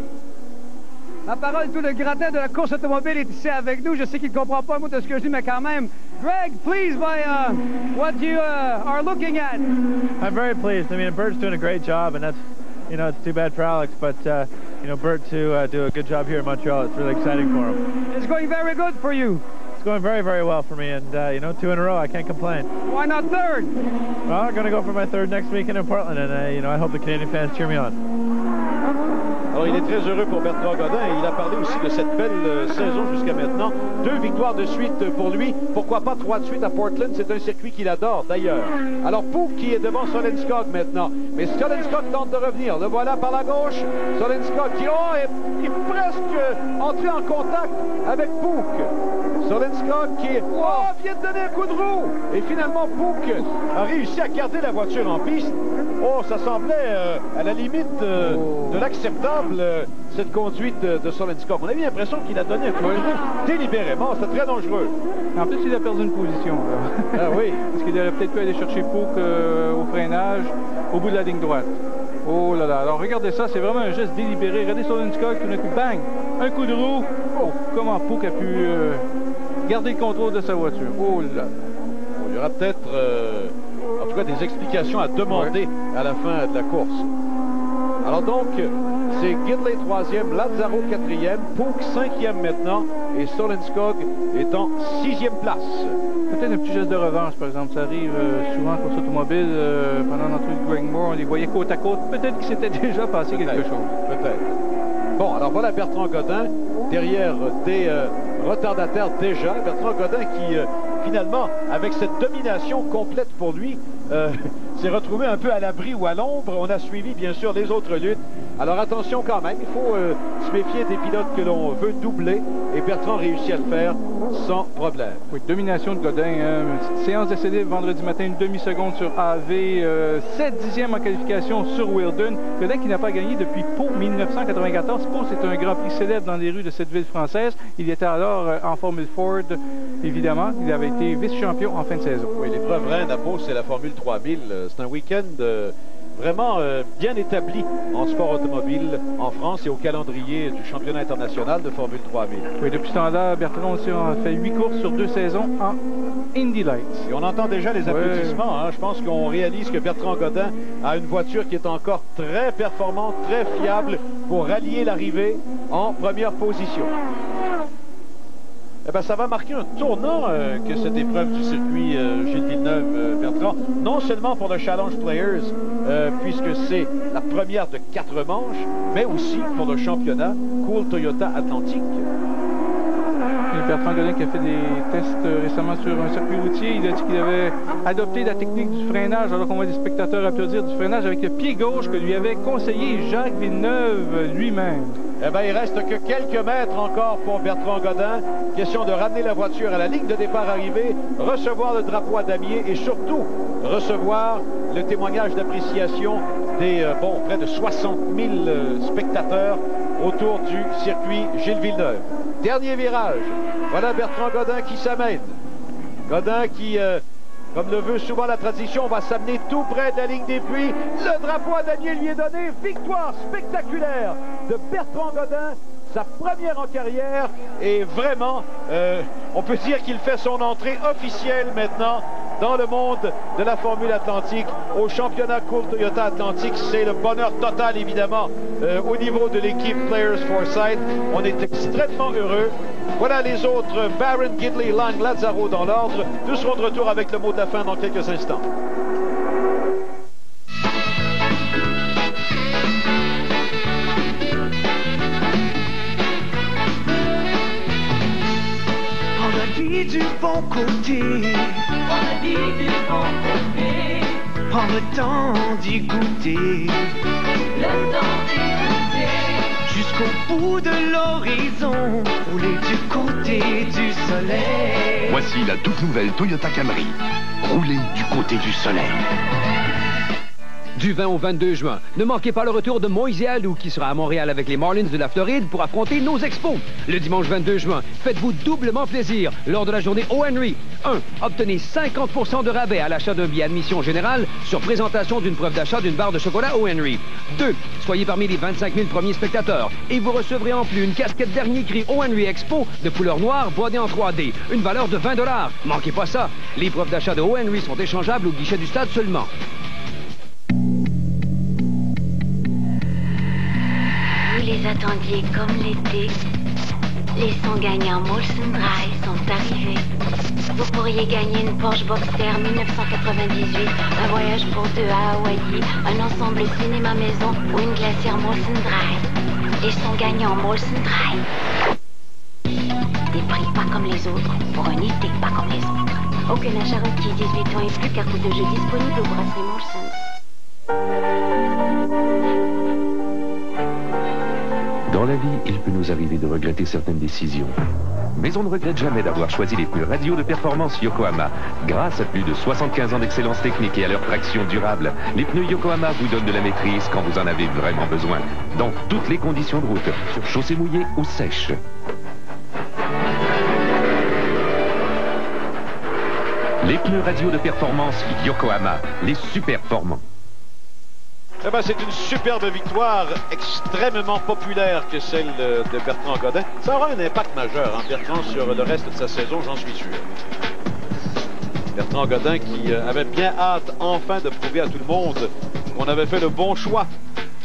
La parole, tout le gratin de la course automobile est ici avec nous. Je sais qu'il ne comprend pas un mot de ce que je dis, mais quand même. Greg, pleased by what you are looking at. I'm very pleased. I mean, Bert's doing a great job, and that's, you know, it's too bad for Alex, but, you know, Bert to do a good job here in Montreal. It's really exciting for him. It's going very good for you. It's going very, very well for me, and, you know, 2 in a row, I can't complain. Why not third? Well, I'm going to go for my third next weekend in Portland, and, you know, I hope the Canadian fans cheer me on. Alors, il est très heureux pour Bertrand Godin et il a parlé aussi de cette belle saison jusqu'à maintenant. 2 victoires de suite pour lui. Pourquoi pas 3 de suite à Portland? C'est un circuit qu'il adore d'ailleurs. Alors, Pouk qui est devant Solenskog maintenant. Mais Solenskog tente de revenir. Le voilà par la gauche. Solenskog qui est presque entré en contact avec Pouk. Solenskog qui vient de donner un coup de roue. Et finalement, Pouk a réussi à garder la voiture en piste. Oh, ça semblait à la limite de l'acceptable, cette conduite de Solenskog. On avait l'impression qu'il a donné un coup de roue délibérément. C'était très dangereux. En plus, il a perdu une position. Ah oui. Parce qu'il aurait peut-être pu aller chercher Pouk au freinage, au bout de la ligne droite. Oh là là. Alors, regardez ça. C'est vraiment un geste délibéré. Regardez Solenskog, tout d'un coup, bang! Un coup de roue. Oh, comment Pouk a pu garder le contrôle de sa voiture. Oh là. Il y aura peut-être... en tout cas, des explications à demander à la fin de la course. Alors donc, c'est Gidley 3e, Lazzaro 4e, Pouk 5e maintenant, et Solenskog est en 6e place. Peut-être un petit geste de revanche, par exemple. Ça arrive souvent en course automobile. Pendant l'entrée de Greg Moore, on les voyait côte à côte. Peut-être qu'il s'était déjà passé quelque chose. Peut-être. Bon, alors voilà Bertrand Godin, derrière des retardataires déjà. Bertrand Godin qui... finalement, avec cette domination complète pour lui, s'est retrouvé un peu à l'abri ou à l'ombre. On a suivi, bien sûr, les autres luttes. Alors attention quand même, il faut se méfier des pilotes que l'on veut doubler. Et Bertrand réussit à le faire sans problème. Oui, domination de Godin. Séance d'essai vendredi matin, une demi-seconde sur AV. 7/10e en qualification sur Wilden. Godin qui n'a pas gagné depuis Pau 1994. Pau, c'est un grand prix célèbre dans les rues de cette ville française. Il était alors en Formule Ford, évidemment. Il avait été vice-champion en fin de saison. Oui, l'épreuve reine à Pau, c'est la Formule 3000. C'est un week-end vraiment bien établi en sport automobile en France et au calendrier du championnat international de Formule 3000. Oui, depuis ce temps-là, Bertrand aussi a fait 8 courses sur 2 saisons en Indy Lights. Et on entend déjà les applaudissements. Hein. Je pense qu'on réalise que Bertrand Godin a une voiture qui est encore très performante, très fiable pour rallier l'arrivée en première position. Eh bien, ça va marquer un tournant que cette épreuve du circuit Gilles Villeneuve, Bertrand. Non seulement pour le Challenge Players, puisque c'est la première de 4 manches, mais aussi pour le championnat Cool Toyota Atlantique. Et Bertrand Godin qui a fait des tests récemment sur un circuit routier, il a dit qu'il avait adopté la technique du freinage, alors qu'on voit des spectateurs applaudir du freinage avec le pied gauche que lui avait conseillé Jacques Villeneuve lui-même. Eh bien, il reste que quelques mètres encore pour Bertrand Godin. Question de ramener la voiture à la ligne de départ arrivée, recevoir le drapeau à damier et surtout recevoir le témoignage d'appréciation des près de 60 000 spectateurs autour du circuit Gilles Villeneuve. Dernier virage. Voilà Bertrand Godin qui s'amène. Godin qui... comme le veut souvent la tradition, va s'amener tout près de la ligne des puits. Le drapeau à damier lui est donné. Victoire spectaculaire de Bertrand Godin. Sa première en carrière. Et vraiment, on peut dire qu'il fait son entrée officielle maintenant dans le monde de la Formule Atlantique. Au championnat Cool Toyota Atlantique, c'est le bonheur total, évidemment, au niveau de l'équipe Players Foresight. On est extrêmement heureux. Voilà les autres, Barron, Gidley, Lang, Lazzaro dans l'ordre. Tous seront de retour avec le mot de la fin dans quelques instants. On a dit du bon côté. On a dit du bon côté. Prends le temps d'y goûter. Le temps d'y goûter. Jusqu'au bout de l'horizon, rouler du côté du soleil. Voici la toute nouvelle Toyota Camry. roulez du côté du soleil. Du 20 au 22 juin, ne manquez pas le retour de Moïse Alou qui sera à Montréal avec les Marlins de la Floride pour affronter nos Expos. Le dimanche 22 juin, faites-vous doublement plaisir lors de la journée O.Henry. 1. Obtenez 50% de rabais à l'achat d'un billet admission générale sur présentation d'une preuve d'achat d'une barre de chocolat O.Henry. 2. Soyez parmi les 25 000 premiers spectateurs et vous recevrez en plus une casquette dernier cri O.Henry Expo de couleur noire brodée en 3D, une valeur de 20 $. Manquez pas ça. Les preuves d'achat de O.Henry sont échangeables au guichet du stade seulement. Vous les attendiez comme l'été. Les sons gagnants Molson Dry sont arrivés. Vous pourriez gagner une Porsche Boxster 1998, un voyage pour deux à Hawaï, un ensemble cinéma-maison ou une glacière Molson Dry. Les sons gagnants Molson Dry. Des prix pas comme les autres, pour un été pas comme les autres. Aucun achat requis, 18 ans et plus, carte de jeu disponible au brasserie Molson. Dans la vie, il peut nous arriver de regretter certaines décisions. Mais on ne regrette jamais d'avoir choisi les pneus radio de performance Yokohama. Grâce à plus de 75 ans d'excellence technique et à leur traction durable, les pneus Yokohama vous donnent de la maîtrise quand vous en avez vraiment besoin. Dans toutes les conditions de route, sur chaussée mouillée ou sèche. Les pneus radio de performance Yokohama, les super-formants. Eh ben, c'est une superbe victoire extrêmement populaire que celle de Bertrand Godin. Ça aura un impact majeur, hein, Bertrand, sur le reste de sa saison, j'en suis sûr. Bertrand Godin qui avait bien hâte enfin de prouver à tout le monde qu'on avait fait le bon choix.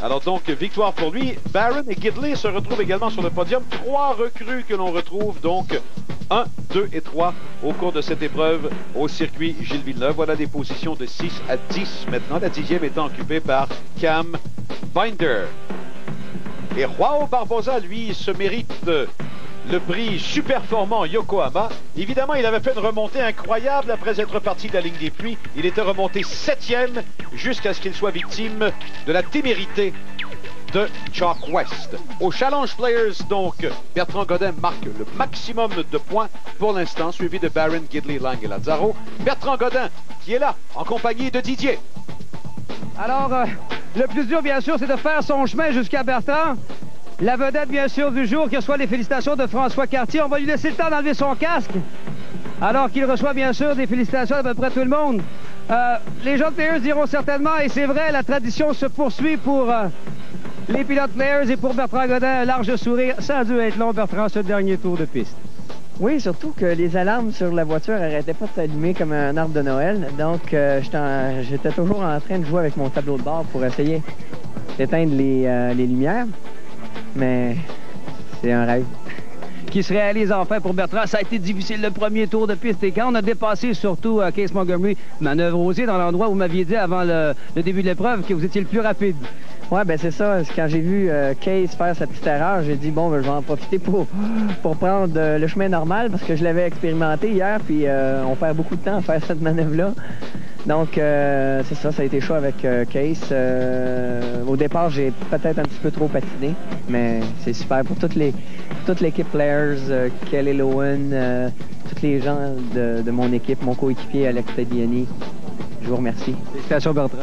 Alors donc, victoire pour lui. Barron et Gidley se retrouvent également sur le podium. 3 recrues que l'on retrouve donc 1, 2 et 3 au cours de cette épreuve au circuit Gilles Villeneuve. Voilà des positions de 6 à 10 maintenant. La 10e étant occupée par Cam Binder. Et Joao Barbosa, lui, se mérite le prix Superformant Yokohama. Évidemment, il avait fait une remontée incroyable après être parti de la ligne des puits. Il était remonté 7e jusqu'à ce qu'il soit victime de la témérité de Chuck West. Au Challenge Players, donc, Bertrand Godin marque le maximum de points pour l'instant, suivi de Barron, Gidley, Lang et Lazzaro. Bertrand Godin, qui est là, en compagnie de Didier. Alors, le plus dur, bien sûr, c'est de faire son chemin jusqu'à Bertrand. La vedette, bien sûr, du jour, qui reçoit les félicitations de François Cartier. On va lui laisser le temps d'enlever son casque, alors qu'il reçoit, bien sûr, des félicitations d'à peu près tout le monde. Les jeunes players diront certainement, et c'est vrai, la tradition se poursuit pour les pilotes players et pour Bertrand Godin, un large sourire. Ça a dû être long, Bertrand, ce dernier tour de piste. Oui, surtout que les alarmes sur la voiture n'arrêtaient pas de s'allumer comme un arbre de Noël. Donc, j'étais toujours en train de jouer avec mon tableau de bord pour essayer d'éteindre les lumières. Mais c'est un rêve. Qui se réalise enfin pour Bertrand. Ça a été difficile le premier tour de piste. Et quand on a dépassé surtout Case Montgomery, manœuvre osée dans l'endroit où vous m'aviez dit avant le début de l'épreuve que vous étiez le plus rapide. Ouais, ben c'est ça. Quand j'ai vu Case faire sa petite erreur, j'ai dit, bon, ben, je vais en profiter pour prendre le chemin normal parce que je l'avais expérimenté hier, puis on perd beaucoup de temps à faire cette manœuvre-là. Donc, c'est ça, ça a été chaud avec Case. Au départ, j'ai peut-être un petit peu trop patiné, mais c'est super pour toute l'équipe Players, Kelly Lowen, tous les gens de mon équipe, mon coéquipier Alex Tagliani. Je vous remercie. Félicitations, Bertrand.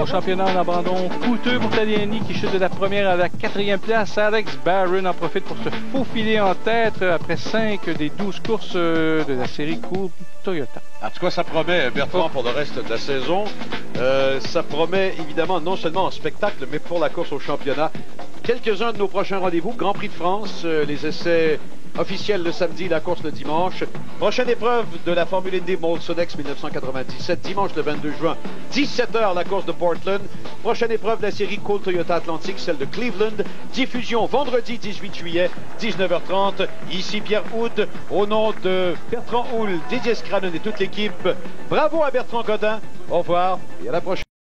Au championnat en abandon coûteux pour Tagliani qui chute de la première à la 4e place. Alex Barron en profite pour se faufiler en tête après 5 des 12 courses de la série Coupe Toyota. En tout cas, ça promet, Bertrand, pour le reste de la saison. Ça promet évidemment non seulement en spectacle, mais pour la course au championnat. Quelques-uns de nos prochains rendez-vous. Grand Prix de France, les essais officiel le samedi, la course le dimanche. Prochaine épreuve de la Formule Indy Molson-X 1997, dimanche le 22 juin, 17h, la course de Portland. Prochaine épreuve de la série Cool Toyota Atlantique, celle de Cleveland. Diffusion vendredi 18 juillet, 19h30. Ici Pierre Houd, au nom de Bertrand Houle, Didier Scranen et toute l'équipe. Bravo à Bertrand Godin. Au revoir et à la prochaine.